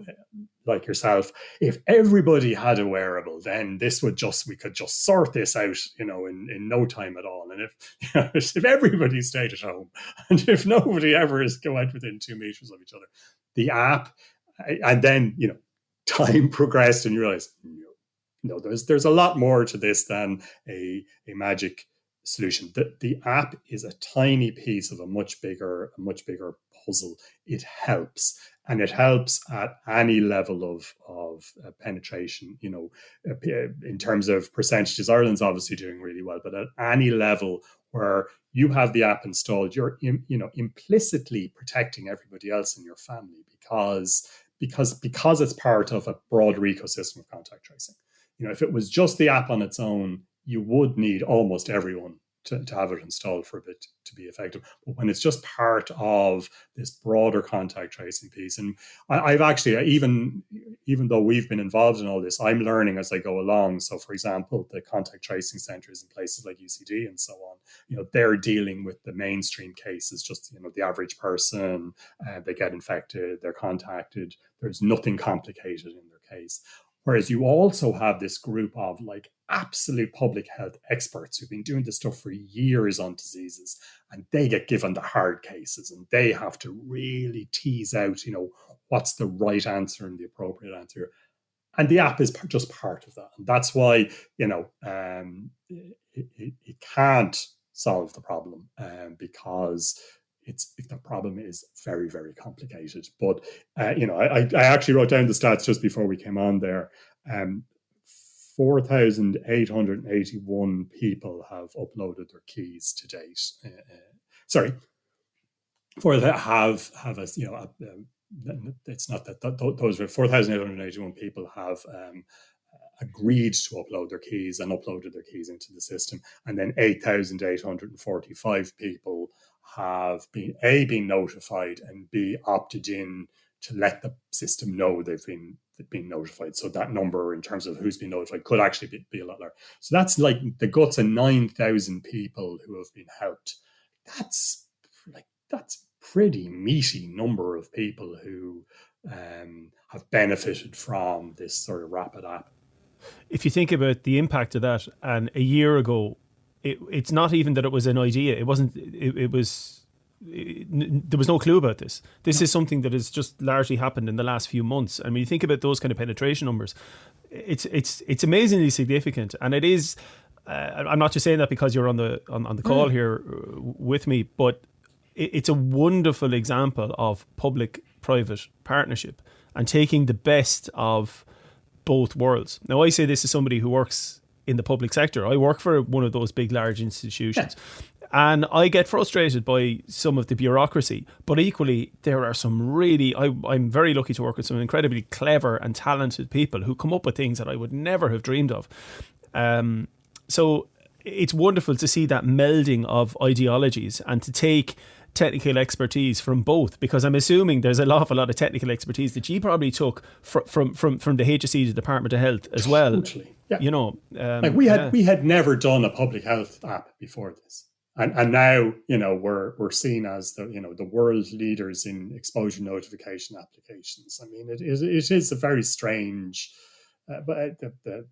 Speaker 2: like yourself, if everybody had a wearable, then we could just sort this out, in no time at all. And if everybody stayed at home, and if nobody ever is go out within 2 meters of each other, the app, and then time progressed, and you realize, there's a lot more to this than a magic solution. The app is a tiny piece of a much bigger puzzle. It helps, and it helps at any level of penetration. In terms of percentages, Ireland's obviously doing really well, but at any level where you have the app installed, you're implicitly protecting everybody else in your family, because it's part of a broader ecosystem of contact tracing. If it was just the app on its own, you would need almost everyone to have it installed for it to be effective. But when it's just part of this broader contact tracing piece, and I've actually, even though we've been involved in all this, I'm learning as I go along. So, for example, the contact tracing centres in places like UCD and so on, they're dealing with the mainstream cases, just the average person, they get infected, they're contacted, there's nothing complicated in their case. Whereas you also have this group of absolute public health experts who've been doing this stuff for years on diseases, and they get given the hard cases, and they have to really tease out, what's the right answer and the appropriate answer. And the app is just part of that. And that's why, it can't solve the problem, because the problem is very, very complicated. But I actually wrote down the stats just before we came on there. 4,881 people have uploaded their keys to date. Sorry, for that have a it's not that those were 4,881 people have agreed to upload their keys and uploaded their keys into the system, and then 8,845 people have been notified, and B, opted in to let the system know they've been notified. So that number, in terms of who's been notified, could actually be a lot lower. So that's like the guts of 9,000 people who have been helped. That's pretty meaty number of people who have benefited from this sort of rapid app.
Speaker 1: If you think about the impact of that, and a year ago, it's not even that it was an idea. It wasn't. There was no clue about this. This is something that has just largely happened in the last few months. And when you think about those kind of penetration numbers, it's amazingly significant. And it is. I'm not just saying that because you're on the call here with me, but it's a wonderful example of public-private partnership and taking the best of both worlds. Now, I say this as somebody who works in the public sector. I work for one of those big, large institutions. And I get frustrated by some of the bureaucracy, but equally there are some really, I'm very lucky to work with some incredibly clever and talented people who come up with things that I would never have dreamed of. So it's wonderful to see that melding of ideologies and to take technical expertise from both, because I'm assuming there's an awful lot of technical expertise that you probably took from the HSE, the Department of Health as well.
Speaker 2: Totally. Yeah. We had never done a public health app before this. And now, we're seen as the world leaders in exposure notification applications. I mean, it is a very strange, but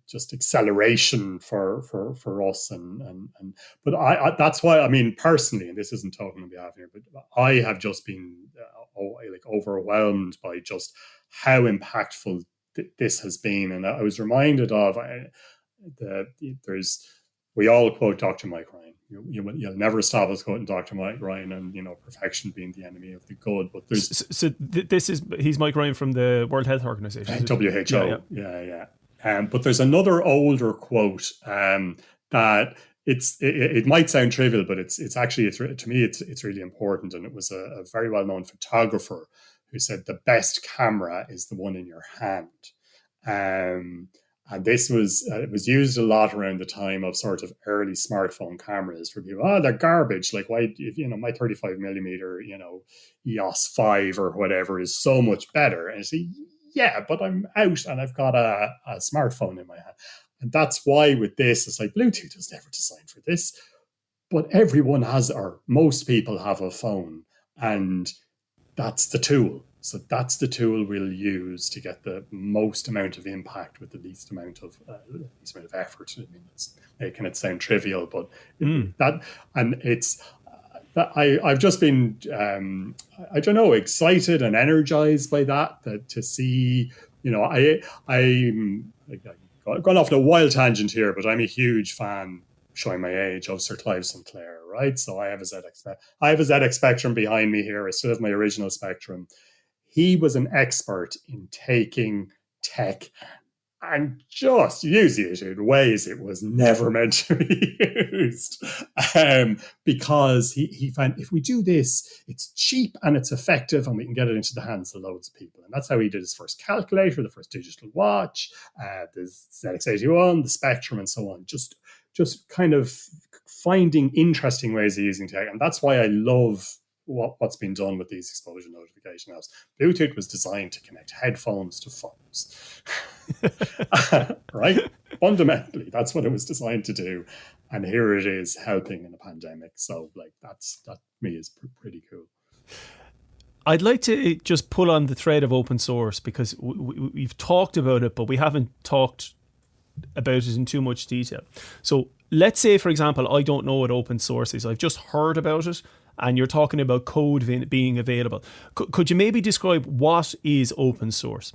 Speaker 2: just acceleration for us. But I that's why, I mean, personally, and this isn't talking on behalf here, but I have just been overwhelmed by just how impactful this has been. And I was reminded of we all quote Dr. Mike Ryan. You'll never stop us quoting Dr. Mike Ryan, and perfection being the enemy of the good. But there's
Speaker 1: he's Mike Ryan from the World Health Organization,
Speaker 2: WHO. Yeah. But there's another older quote that it might sound trivial, but it's actually to me it's really important. And it was a very well known photographer who said the best camera is the one in your hand. And this was it was used a lot around the time of sort of early smartphone cameras for people. Oh, they're garbage. Like, why? If, my 35 millimeter, EOS 5 or whatever is so much better. And I say, yeah, but I'm out and I've got a smartphone in my hand. And that's why with this, it's like Bluetooth was never designed for this. But everyone has, or most people have a phone, and that's the tool. So that's the tool we'll use to get the most amount of impact with the least amount of effort. I mean, it's making it sound trivial, but that, and it's that I've just been I don't know, excited and energized by that to see. I'm gone off on a wild tangent here, but I'm a huge fan, showing my age, of Sir Clive Sinclair, right? So I have a ZX Spectrum behind me here. I still have my original Spectrum. He was an expert in taking tech and just using it in ways it was never meant to be used. Because he found if we do this, it's cheap and it's effective and we can get it into the hands of loads of people. And that's how he did his first calculator, the first digital watch, the ZX81, the Spectrum, and so on. Just kind of finding interesting ways of using tech. And that's why I love what's been done with these exposure notification apps. Bluetooth was designed to connect headphones to phones, right? Fundamentally, that's what it was designed to do. And here it is helping in a pandemic. So like that to me is pretty cool.
Speaker 1: I'd like to just pull on the thread of open source, because we've talked about it, but we haven't talked about it in too much detail. So let's say, for example, I don't know what open source is. I've just heard about it, and you're talking about code being available. Could you maybe describe what is open source?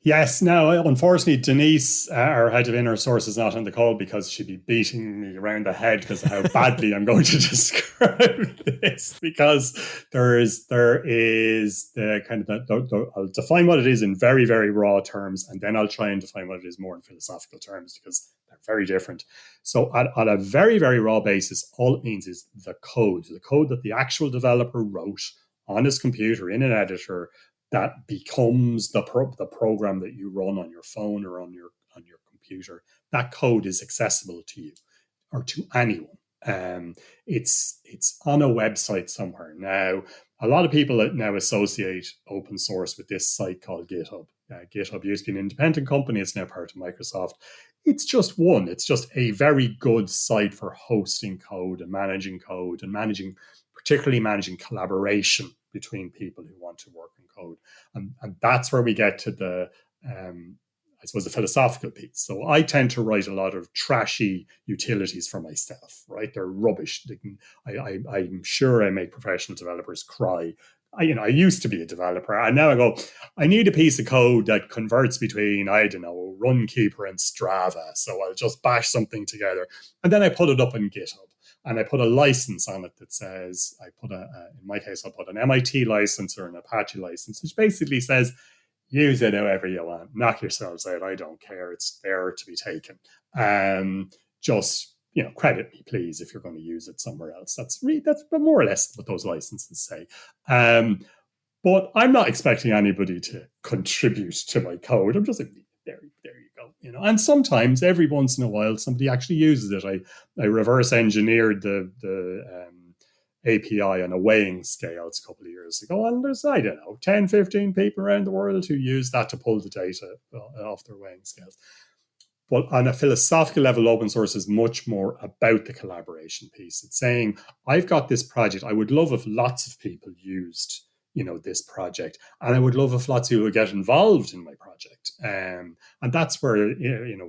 Speaker 2: Yes. Now, unfortunately, Denise, our head of inner source, is not on the call because she'd be beating me around the head because of how badly I'm going to describe this. Because there is the kind of I'll define what it is in very, very raw terms, and then I'll try and define what it is more in philosophical terms, because they're very different. So on a very, very raw basis, all it means is the code that the actual developer wrote on his computer in an editor, that becomes the program that you run on your phone or on your computer. That code is accessible to you or to anyone. It's on a website somewhere. Now, a lot of people now associate open source with this site called GitHub. GitHub used to be an independent company. It's now part of Microsoft. It's just a very good site for hosting code and managing particularly managing collaboration between people who want to work in code. And that's where we get to the philosophical piece. So I tend to write a lot of trashy utilities for myself, right? They're rubbish. I'm sure I make professional developers cry. I used to be a developer, and now I go, I need a piece of code that converts between, I don't know, Runkeeper and Strava. So I'll just bash something together. And then I put it up in GitHub. And I put a license on it that says, in my case, I'll put an MIT license or an Apache license, which basically says, use it however you want. Knock yourselves out. I don't care. It's there to be taken. Just, credit me, please, if you're going to use it somewhere else. That's more or less what those licenses say. But I'm not expecting anybody to contribute to my code. I'm just like, there you go. And sometimes, every once in a while, somebody actually uses it. I reverse engineered the API on a weighing scale a couple of years ago, and there's, 10, 15 people around the world who use that to pull the data off their weighing scales. But on a philosophical level, open source is much more about the collaboration piece. It's saying, I've got this project. I would love if lots of people used this project, and I would love if lots of people would get involved in my project. And that's where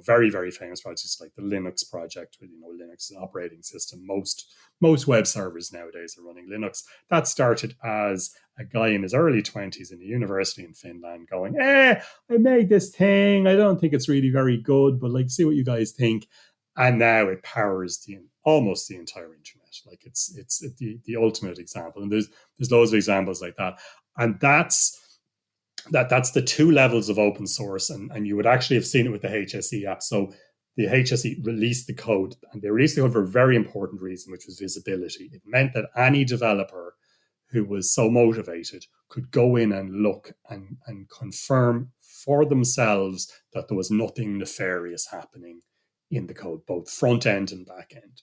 Speaker 2: very, very famous projects like the Linux project, with Linux is an operating system. Most web servers nowadays are running Linux. That started as a guy in his early 20s in a university in Finland going, I made this thing. I don't think it's really very good, but see what you guys think. And now it powers almost the entire internet. Like it's the ultimate example, and there's loads of examples like that. And that's the two levels of open source, and you would actually have seen it with the HSE app. So the HSE released the code, and they released the code for a very important reason, which was visibility. It meant that any developer who was so motivated could go in and look and confirm for themselves that there was nothing nefarious happening in the code, both front end and back end.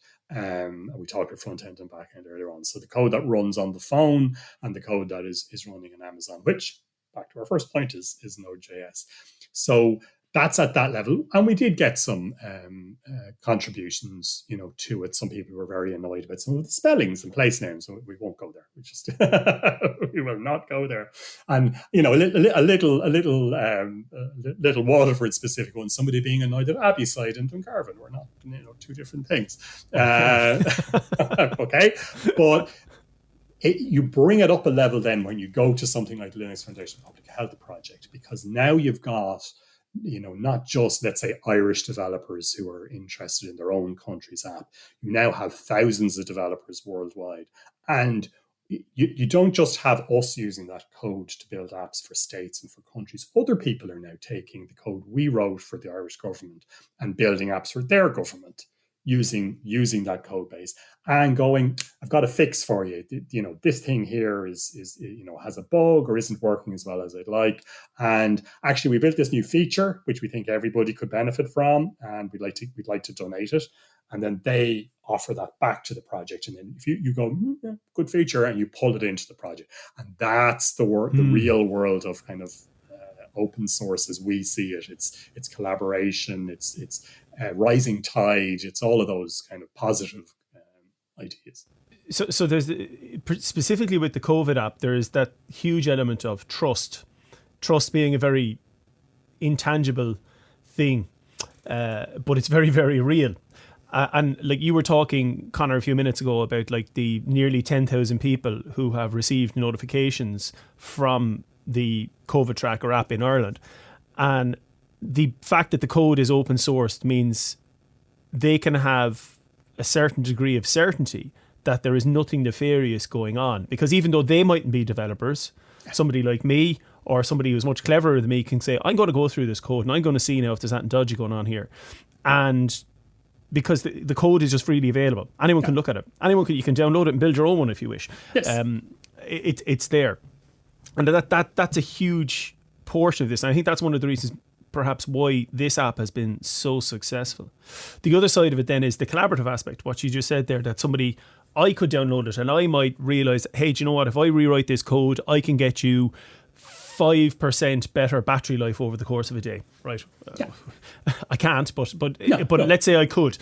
Speaker 2: We talked about front end and back end earlier on. So the code that runs on the phone and the code that is running in Amazon, which, back to our first point, is Node.js. So that's at that level. And we did get some contributions, to it. Some people were very annoyed about some of the spellings and place names. So we won't go there. We just we will not go there. And a little Waterford specific one. Somebody being annoyed at Abbeyside and Dungarvan were not, two different things. Okay, but you bring it up a level then when you go to something like the Linux Foundation Public Health Project, because now you've got not just, let's say, Irish developers who are interested in their own country's app. You now have thousands of developers worldwide. And you don't just have us using that code to build apps for states and for countries. Other people are now taking the code we wrote for the Irish government and building apps for their government using that code base and going, I've got a fix for you. This thing here is has a bug or isn't working as well as I'd like. And actually, we built this new feature which we think everybody could benefit from, and we'd like to donate it. And then they offer that back to the project. And then if you go, yeah, good feature, and you pull it into the project. And that's the real world of kind of open source as we see it. It's collaboration, it's rising tide, it's all of those kind of positive ideas.
Speaker 1: So there's, specifically with the COVID app, there is that huge element of trust being a very intangible thing, but it's very, very real. And like you were talking, Connor, a few minutes ago about like the nearly 10,000 people who have received notifications from the COVIDTracker app in Ireland. And the fact that the code is open sourced means they can have a certain degree of certainty that there is nothing nefarious going on. Because even though they mightn't be developers, somebody like me or somebody who's much cleverer than me can say, I'm going to go through this code and I'm going to see now if there's anything dodgy going on here. And because the code is just freely available. Anyone can look at it. You can download it and build your own one if you wish.
Speaker 2: Yes.
Speaker 1: It's there. And that's a huge portion of this. And I think that's one of the reasons perhaps why this app has been so successful. The other side of it then is the collaborative aspect, what you just said there, that I could download it and I might realize, hey, do you know what? If I rewrite this code, I can get you 5% better battery life over the course of a day, right?
Speaker 2: Yeah.
Speaker 1: I can't, but let's say I could.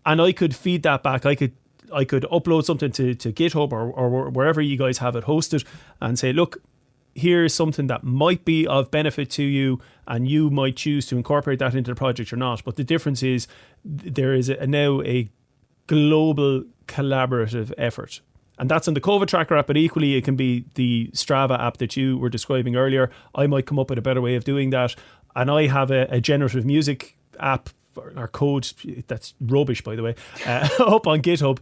Speaker 1: And I could feed that back. I could upload something to GitHub or wherever you guys have it hosted and say, look, here's something that might be of benefit to you and you might choose to incorporate that into the project or not. But the difference is there is now a global collaborative effort. And that's on the COVIDTracker app, but equally it can be the Strava app that you were describing earlier. I might come up with a better way of doing that. And I have a generative music app or code that's rubbish, by the way, up on GitHub.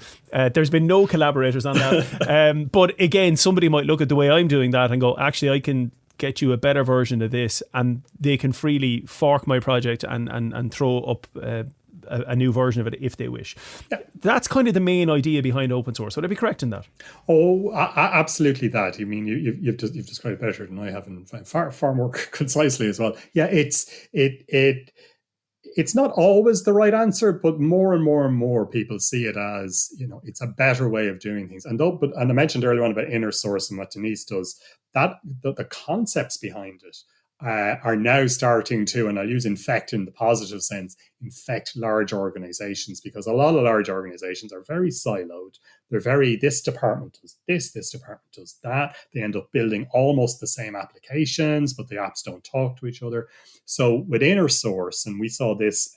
Speaker 1: There's been no collaborators on that. But again, somebody might look at the way I'm doing that and go, actually, I can get you a better version of this, and they can freely fork my project and throw up a new version of it if they wish. Yeah. That's kind of the main idea behind open source. Would I be correct in that?
Speaker 2: Oh, absolutely that. I mean, you've described it better than I have, and far more concisely as well. Yeah, it's not always the right answer, but more and more people see it as, it's a better way of doing things. And I mentioned earlier on about inner source and what Denise does, that the concepts behind it are now starting to, and I'll use infect in the positive sense, infect large organizations, because a lot of large organizations are very siloed. They're very, this department does this department does that. They end up building almost the same applications, but the apps don't talk to each other. So with inner source, and we saw this,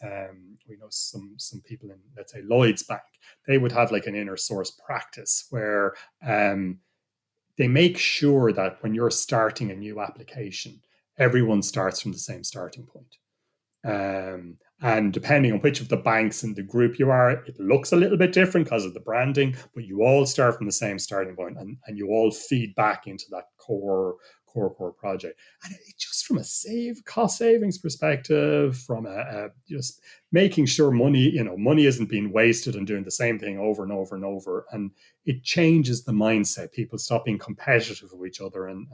Speaker 2: we know some people in, let's say, Lloyd's Bank, they would have like an inner source practice where they make sure that when you're starting a new application, everyone starts from the same starting point. And depending on which of the banks in the group you are, it looks a little bit different because of the branding, but you all start from the same starting point and you all feed back into that core project. And it just from a cost savings perspective, from just making sure money isn't being wasted and doing the same thing over and over and over. And it changes the mindset. People stop being competitive with each other and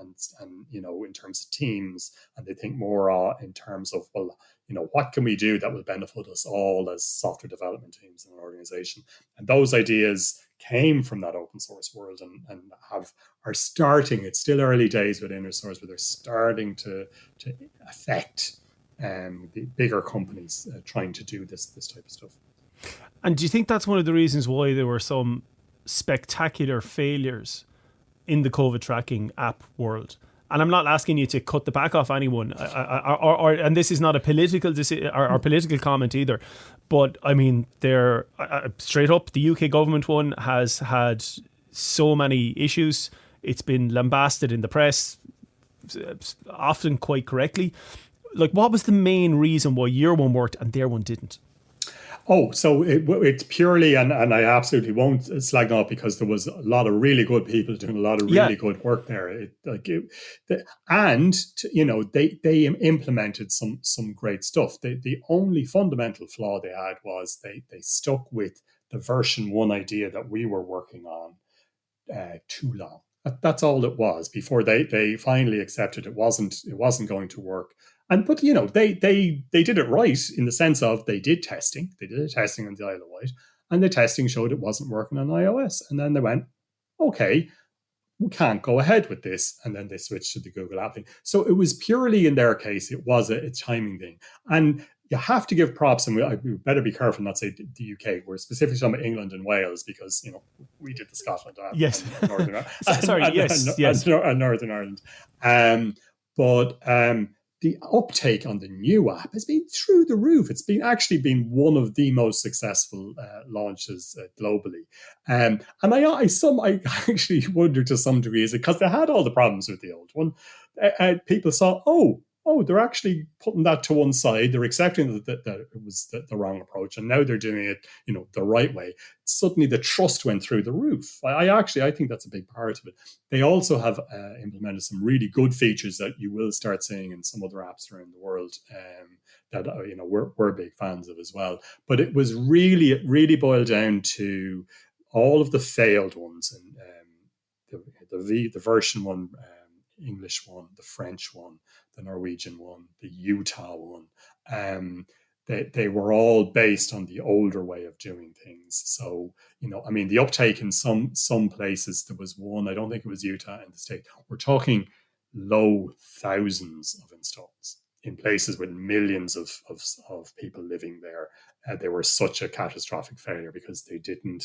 Speaker 2: in terms of teams, and they think more in terms of, well, what can we do that will benefit us all as software development teams in an organization? And those ideas came from that open source world and are starting. It's still early days with inner source, but they're starting to affect the bigger companies trying to do this type of stuff.
Speaker 1: And do you think that's one of the reasons why there were some spectacular failures in the COVID tracking app world? And I'm not asking you to cut the back off anyone, and this is not a political or political comment either. But I mean, they're straight up. The UK government one has had so many issues. It's been lambasted in the press, often quite correctly. Like, what was the main reason why your one worked and their one didn't?
Speaker 2: Oh, so it's purely, and I absolutely won't slag off, because there was a lot of really good people doing a lot of really good work there. They implemented some great stuff. The only fundamental flaw they had was they stuck with the version 1 idea that we were working on too long. That's all it was before they finally accepted it wasn't going to work. But they did it right in the sense of they did testing. They did testing on the Isle of Wight, and the testing showed it wasn't working on iOS. And then they went, okay, we can't go ahead with this. And then they switched to the Google app thing. So it was purely, in their case, it was a timing thing. And you have to give props, and we better be careful not to say the UK. We're specifically talking about England and Wales, because we did the Scotland app,
Speaker 1: yes,
Speaker 2: and Northern Ireland,
Speaker 1: yes,
Speaker 2: and Northern Ireland. But the uptake on the new app has been through the roof. It's been one of the most successful launches globally. And I actually wonder to some degree, is it because they had all the problems with the old one? People saw, they're actually putting that to one side. They're accepting that it was the wrong approach, and now they're doing it, the right way. Suddenly, the trust went through the roof. I think that's a big part of it. They also have implemented some really good features that you will start seeing in some other apps around the world that we're big fans of as well. But it was really boiled down to all of the failed ones, and the version 1. English one, the French one, the Norwegian one, the Utah one. They were all based on the older way of doing things. So, the uptake in some places, there was one, I don't think it was Utah in the state. We're talking low thousands of installs in places with millions of people living there. They were such a catastrophic failure because they didn't,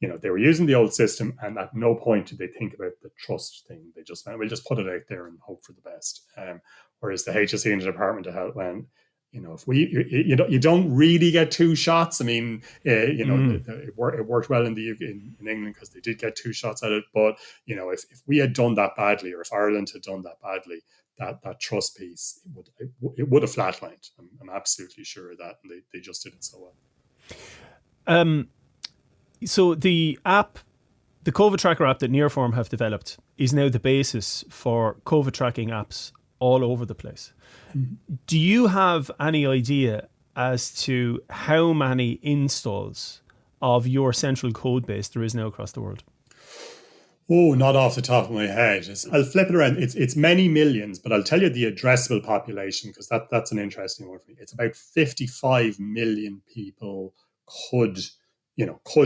Speaker 2: they were using the old system, and at no point did they think about the trust thing. They just went, we'll just put it out there and hope for the best. Whereas the HSE and the Department of Health went, if you don't really get 2 shots. I mean, it worked well in the UK, in England, because they did get 2 shots at it. But if we had done that badly, or if Ireland had done that badly, that trust piece, it would have flatlined. I'm absolutely sure of that, and they just did it so well.
Speaker 1: So the app, the COVIDTracker app that Nearform have developed, is now the basis for COVID tracking apps all over the place. Mm-hmm. Do you have any idea as to how many installs of your central code base there is now across the world?
Speaker 2: Oh, not off the top of my head. I'll flip it around. It's many millions, but I'll tell you the addressable population, because that's an interesting one for me. It's about 55 million people could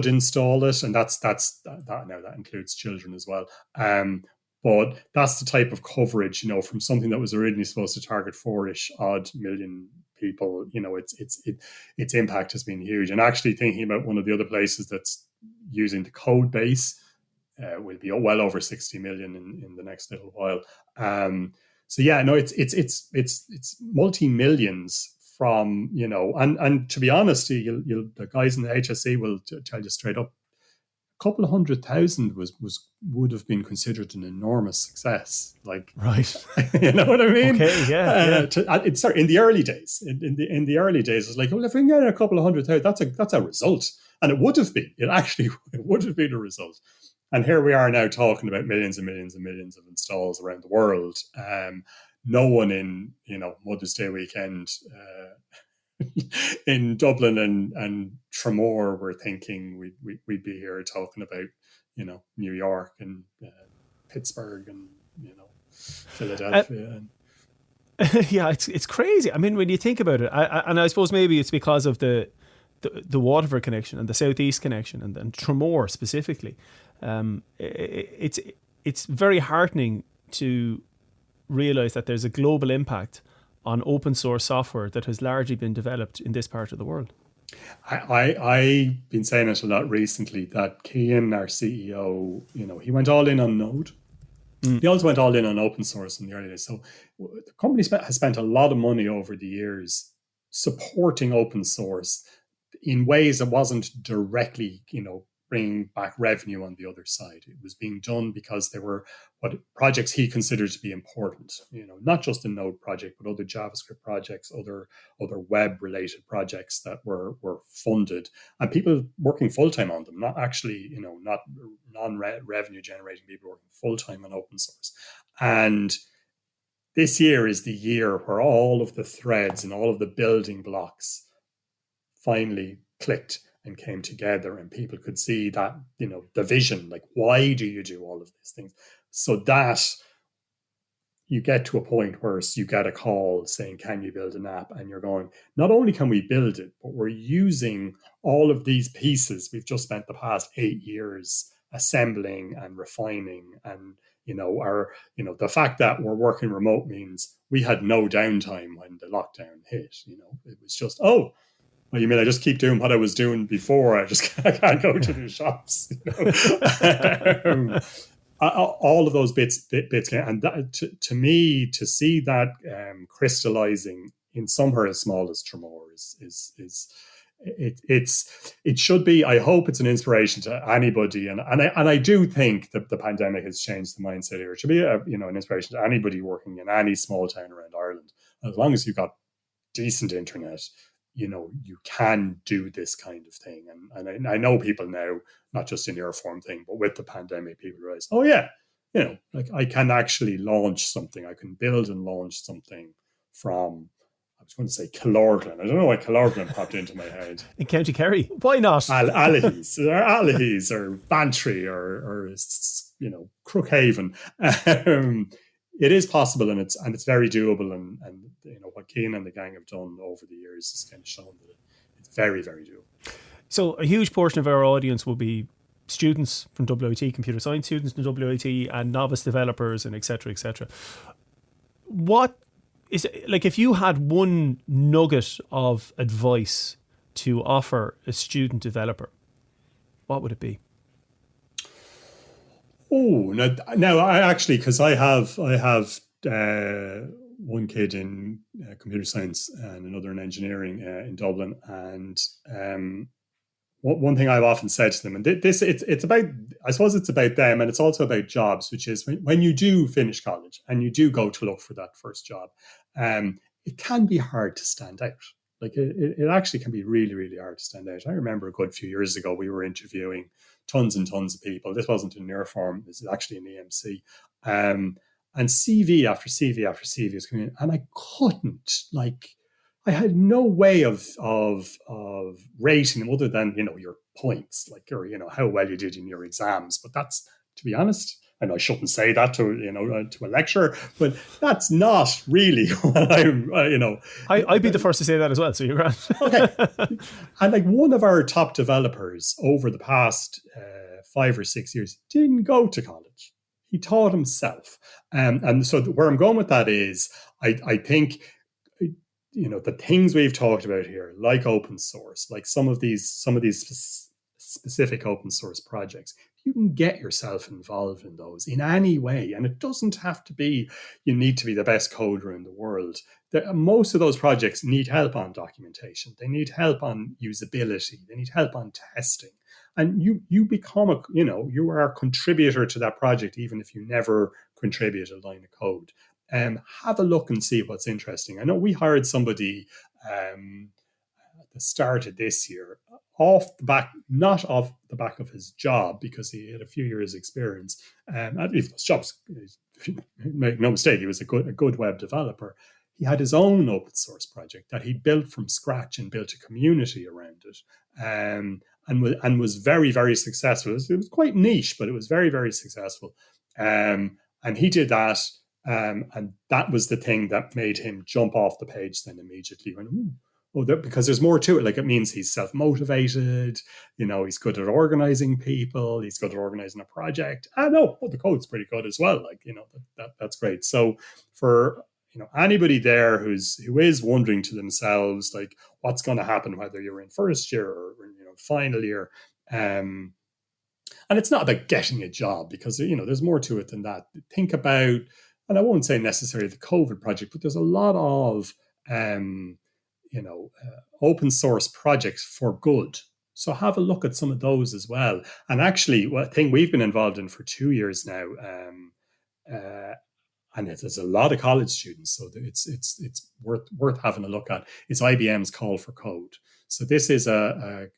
Speaker 2: install it, and that now that includes children as well. But that's the type of coverage, from something that was originally supposed to target 4-ish odd million people. Its impact has been huge. And actually thinking about one of the other places that's using the code base will be well over 60 million in the next little while. It's multi-millions from, and to be honest, the guys in the HSE will tell you straight up, a couple of 100,000 would have been considered an enormous success. Like,
Speaker 1: right,
Speaker 2: you know what I mean?
Speaker 1: Okay, yeah.
Speaker 2: In the early days, in the early days, it's like, well, if we can get a couple of 100,000, that's a result, and it would have been. It would have been a result. And here we are now talking about millions and millions and millions of installs around the world. no one in, Mother's Day weekend in Dublin and Tremor were thinking we'd be here talking about, New York and Pittsburgh and, Philadelphia.
Speaker 1: Yeah, it's crazy. I mean, when you think about it, and I suppose maybe it's because of the Waterford connection and the Southeast connection and Tremor specifically. It's very heartening to realise that there's a global impact on open source software that has largely been developed in this part of the world.
Speaker 2: I've been saying it a lot recently that Cian, our CEO, he went all in on Node. He also went all in on open source in the early days. So the company has spent a lot of money over the years supporting open source in ways that wasn't directly, bringing back revenue on the other side. It was being done because there were what projects he considered to be important, not just a Node project, but other JavaScript projects, other web related projects that were funded, and people working full time on them, not actually, not non-revenue generating people working full time on open source. And this year is the year where all of the threads and all of the building blocks finally clicked and came together, and people could see that, the vision, like, why do you do all of these things? So that you get to a point where you get a call saying, can you build an app? And you're going, not only can we build it, but we're using all of these pieces we've just spent the past 8 years assembling and refining. And, the fact that we're working remote means we had no downtime when the lockdown hit. It was just, well, you mean I just keep doing what I was doing before? I can't go to the shops. All of those bits, and that, to me, to see that crystallizing in somewhere as small as Tremor it should be. I hope it's an inspiration to anybody, and I do think that the pandemic has changed the mindset here. It should be an inspiration to anybody working in any small town around Ireland. As long as you've got decent internet, you can do this kind of thing. And I know people now, not just in your form thing, but with the pandemic, people realize, oh yeah, like, I can actually launch something. I can build and launch something from, I was going to say Killorglin. I don't know why Killorglin popped into my head.
Speaker 1: In County Kerry. Why not?
Speaker 2: Allihies or Bantry or Crookhaven. It is possible, and it's very doable, and what Cian and the gang have done over the years has kind of shown that it's very, very doable.
Speaker 1: So a huge portion of our audience will be students from WIT, computer science students from WIT, and novice developers, and etc., etc. What is it, like, if you had one nugget of advice to offer a student developer, what would it be?
Speaker 2: Oh, now I actually, because I have one kid in computer science and another in engineering in Dublin, and one thing I've often said to them, and it's about, I suppose it's about them, and it's also about jobs, which is when you do finish college and you do go to look for that first job, it can be hard to stand out. Like, it actually can be really, really hard to stand out. I remember a good few years ago, we were interviewing tons and tons of people. This wasn't in Nearform, this is actually in EMC. And CV after CV after CV was coming in, and I couldn't, I had no way of rating them other than, your points, or how well you did in your exams. But that's, to be honest, and I shouldn't say that to a lecturer, but that's not really what
Speaker 1: I'd be the first to say that as well. So you're right.
Speaker 2: Okay, and one of our top developers over the past 5 or 6 years didn't go to college. He taught himself, and so where I'm going with that is, I think, the things we've talked about here, like open source, like some of these specific open source projects, you can get yourself involved in those in any way. And it doesn't have to be, you need to be the best coder in the world. Most of those projects need help on documentation. They need help on usability. They need help on testing. And you become you are a contributor to that project, even if you never contribute a line of code. Have a look and see what's interesting. I know we hired somebody at the start of this year. not off the back of his job, because he had a few years experience. At least those jobs, make no mistake, he was a good web developer. He had his own open source project that he built from scratch and built a community around it. And was very, very successful. It was quite niche, but it was very, very successful. And he did that. And that was the thing that made him jump off the page then immediately. Because there's more to it. Like, it means he's self-motivated, he's good at organizing people, he's good at organizing a project. The code's pretty good as well. Like, that's great. So for anybody there who is wondering to themselves, like, what's going to happen, whether you're in first year or final year, and it's not about getting a job, because there's more to it than that. Think about, and I won't say necessarily the COVID project, but there's a lot of open source projects for good. So have a look at some of those as well. And actually, one thing we've been involved in for 2 years now, and there's a lot of college students, so it's worth having a look at. It's IBM's Call for Code. So this is a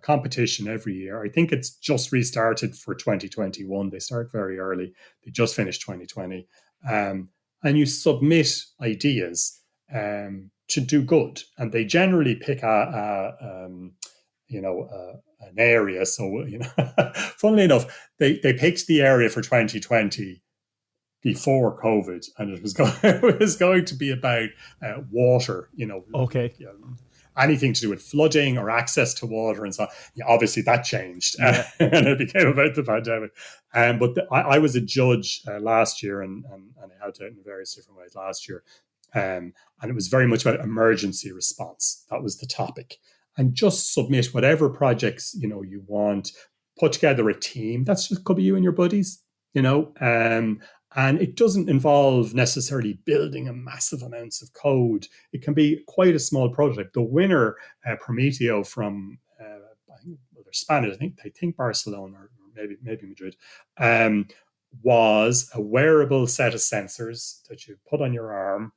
Speaker 2: competition every year. I think it's just restarted for 2021. They start very early. They just finished 2020, and you submit ideas to do good, and they generally pick an area. So funnily enough, they picked the area for 2020 before COVID, and it was going to be about water.
Speaker 1: Okay.
Speaker 2: Anything to do with flooding or access to water and so on. Obviously that changed, and it became about the pandemic. But I was a judge last year, and I helped out in various different ways last year. And it was very much about emergency response. That was the topic. And just submit whatever projects, you want, put together a team. That's just could be you and your buddies, and it doesn't involve necessarily building a massive amounts of code. It can be quite a small prototype. The winner, Prometeo from, they're Spanish, I think Barcelona or maybe Madrid, was a wearable set of sensors that you put on your arm,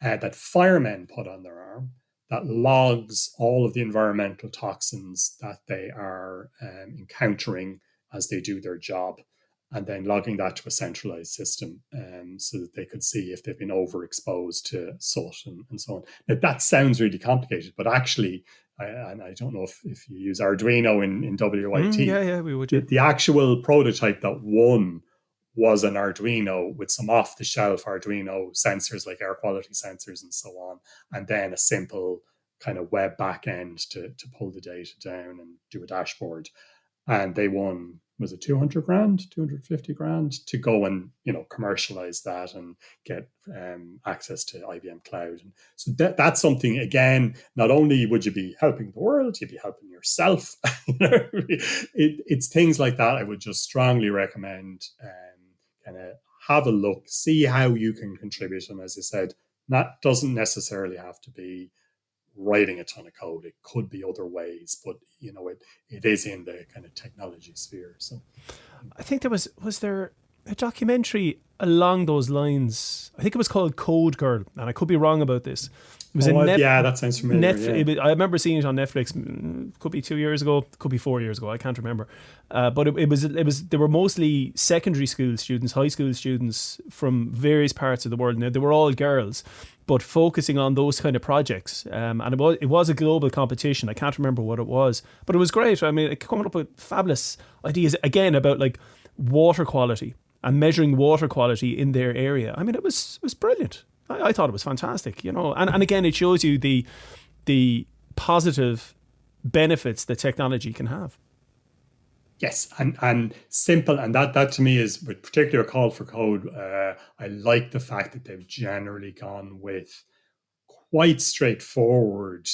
Speaker 2: that firemen put on their arm, that logs all of the environmental toxins that they are encountering as they do their job, and then logging that to a centralized system, so that they could see if they've been overexposed to soot and so on. Now, that sounds really complicated, but actually, and I don't know if you use Arduino in WIT.
Speaker 1: Yeah, we would.
Speaker 2: The actual prototype that won was an Arduino with some off-the-shelf Arduino sensors, like air quality sensors and so on, and then a simple kind of web backend to pull the data down and do a dashboard. And they won, was it 200 grand, 250 grand to go and, commercialize that and get access to IBM Cloud. And so that's something, again, not only would you be helping the world, you'd be helping yourself. It's things like that I would just strongly recommend. Kind of have a look, see how you can contribute. And as I said, that doesn't necessarily have to be writing a ton of code. It could be other ways, but it is in the kind of technology sphere. So
Speaker 1: I think was there a documentary along those lines? I think it was called Code Girl, and I could be wrong about this. It was
Speaker 2: that sounds familiar.
Speaker 1: I remember seeing it on Netflix. Could be 2 years ago, could be 4 years ago. I can't remember. But it was. They were mostly secondary school students, high school students from various parts of the world. Now, they were all girls, but focusing on those kind of projects. And it was a global competition. I can't remember what it was, but it was great. I mean, coming up with fabulous ideas again about like water quality and measuring water quality in their area. I mean, it was brilliant. I thought it was fantastic, and again, it shows you the positive benefits that technology can have.
Speaker 2: Yes, and simple, and that to me is, with particular Call for Code, I like the fact that they've generally gone with quite straightforward,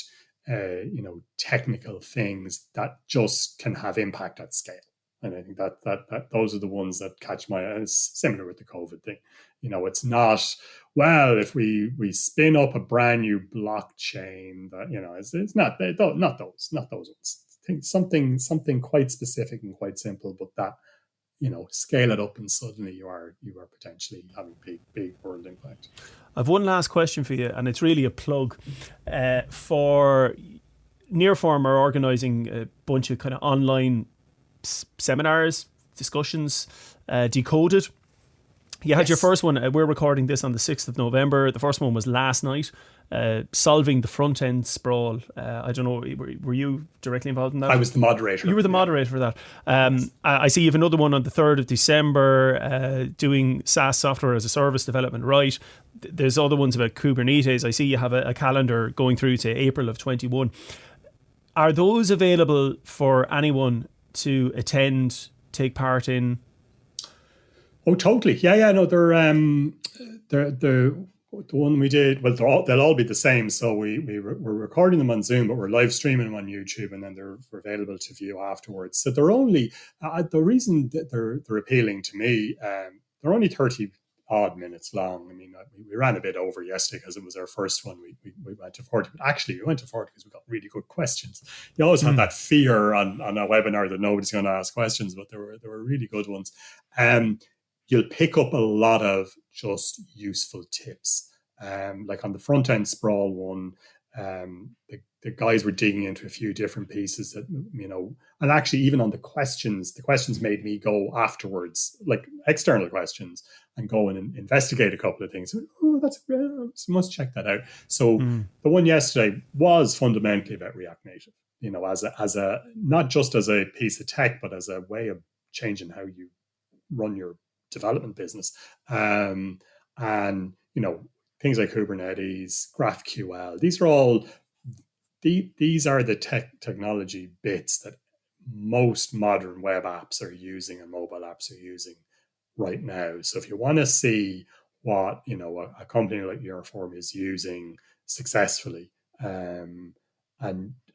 Speaker 2: technical things that just can have impact at scale. And I think that those are the ones that catch my eye. And it's similar with the COVID thing. It's not, well, if we spin up a brand new blockchain, that it's not those ones. I think something quite specific and quite simple, but that scale it up, and suddenly you are potentially having big world impact.
Speaker 1: I've one last question for you, and it's really a plug for Nearform are organising a bunch of kind of online seminars, discussions, Decoded. You had your first one. We're recording this on the 6th of November. The first one was last night, solving the front end sprawl. I don't know, were you directly involved in that?
Speaker 2: I was the moderator.
Speaker 1: You were the moderator for that. I see you have another one on the 3rd of December, doing SaaS software as a service development right. There's other ones about Kubernetes. I see you have a calendar going through to April of 21. Are those available for anyone to attend, take part in?
Speaker 2: Oh, totally. Yeah. No, they're the one we did. Well, they'll all be the same. So we're recording them on Zoom, but we're live streaming them on YouTube, and then they're available to view afterwards. So they're only the reason that they're appealing to me. They're only 30 odd minutes long. I mean, we ran a bit over yesterday because it was our first one. We went to 40, but actually we went to 40 because we got really good questions. You always have that fear on a webinar that nobody's going to ask questions, but there were really good ones. You'll pick up a lot of just useful tips. Like on the front end sprawl one, the guys were digging into a few different pieces that, and actually even on the questions made me go afterwards, like external questions, and go and investigate a couple of things. Oh, that's great. So must check that out. So the one yesterday was fundamentally about React Native, as a not just as a piece of tech, but as a way of changing how you run your development business. And things like Kubernetes, GraphQL, these are the technology bits that most modern web apps are using and mobile apps are using right now. So if you want to see what a company like Nearform is using successfully, and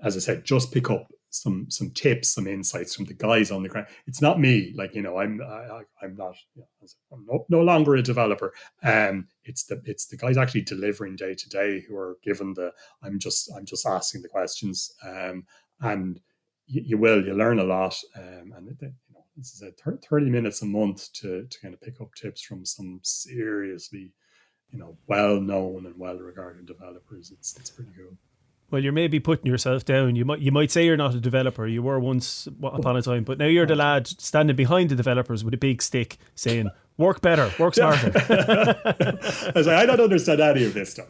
Speaker 2: as I said, just pick up some tips, some insights from the guys on the ground. It's not me, I'm not, I'm no longer a developer. It's the guys actually delivering day to day who are given I'm just asking the questions, and you learn a lot, and this is 30 minutes a month to kind of pick up tips from some seriously well known and well regarded developers. It's pretty good.
Speaker 1: Well, you're maybe putting yourself down. You might say you're not a developer. You were once upon a time, but now you're the lad standing behind the developers with a big stick saying, work better, work smarter.
Speaker 2: I was like, I don't understand any of this stuff.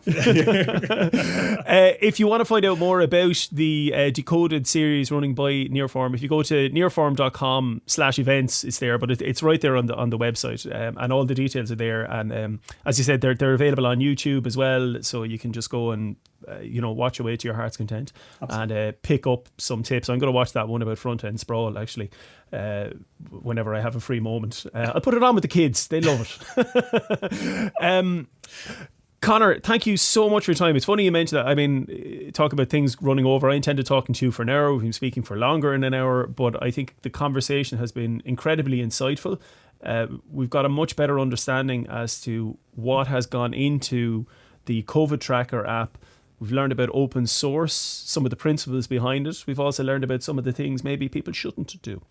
Speaker 1: If you want to find out more about the Decoded series running by Nearform, if you go to nearform.com/events, it's there, but it's right there on the website, and all the details are there. And as you said, they're available on YouTube as well, so you can just go and watch away to your heart's content. Absolutely. And pick up some tips. I'm going to watch that one about front end sprawl actually whenever I have a free moment. I'll put it on with the kids. They love it. Connor, thank you so much for your time. It's funny you mentioned that. I mean, talk about things running over. I intended talking to you for an hour. We've been speaking for longer than an hour, but I think the conversation has been incredibly insightful. We've got a much better understanding as to what has gone into the COVIDTracker app. We've learned about open source, some of the principles behind it. We've also learned about some of the things maybe people shouldn't do.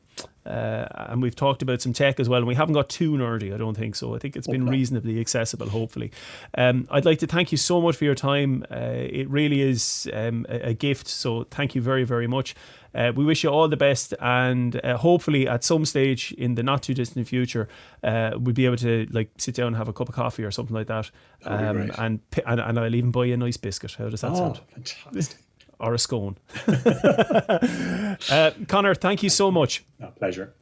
Speaker 1: And we've talked about some tech as well. And we haven't got too nerdy, I don't think so. I think it's been reasonably accessible, hopefully. I'd like to thank you so much for your time. It really is a gift. So thank you very, very much. We wish you all the best, and hopefully at some stage in the not too distant future we'll be able to sit down and have a cup of coffee or something like that, and I'll even buy you a nice biscuit. How does that sound?
Speaker 2: Fantastic.
Speaker 1: Or a scone. Connor, thank you so much.
Speaker 2: Pleasure.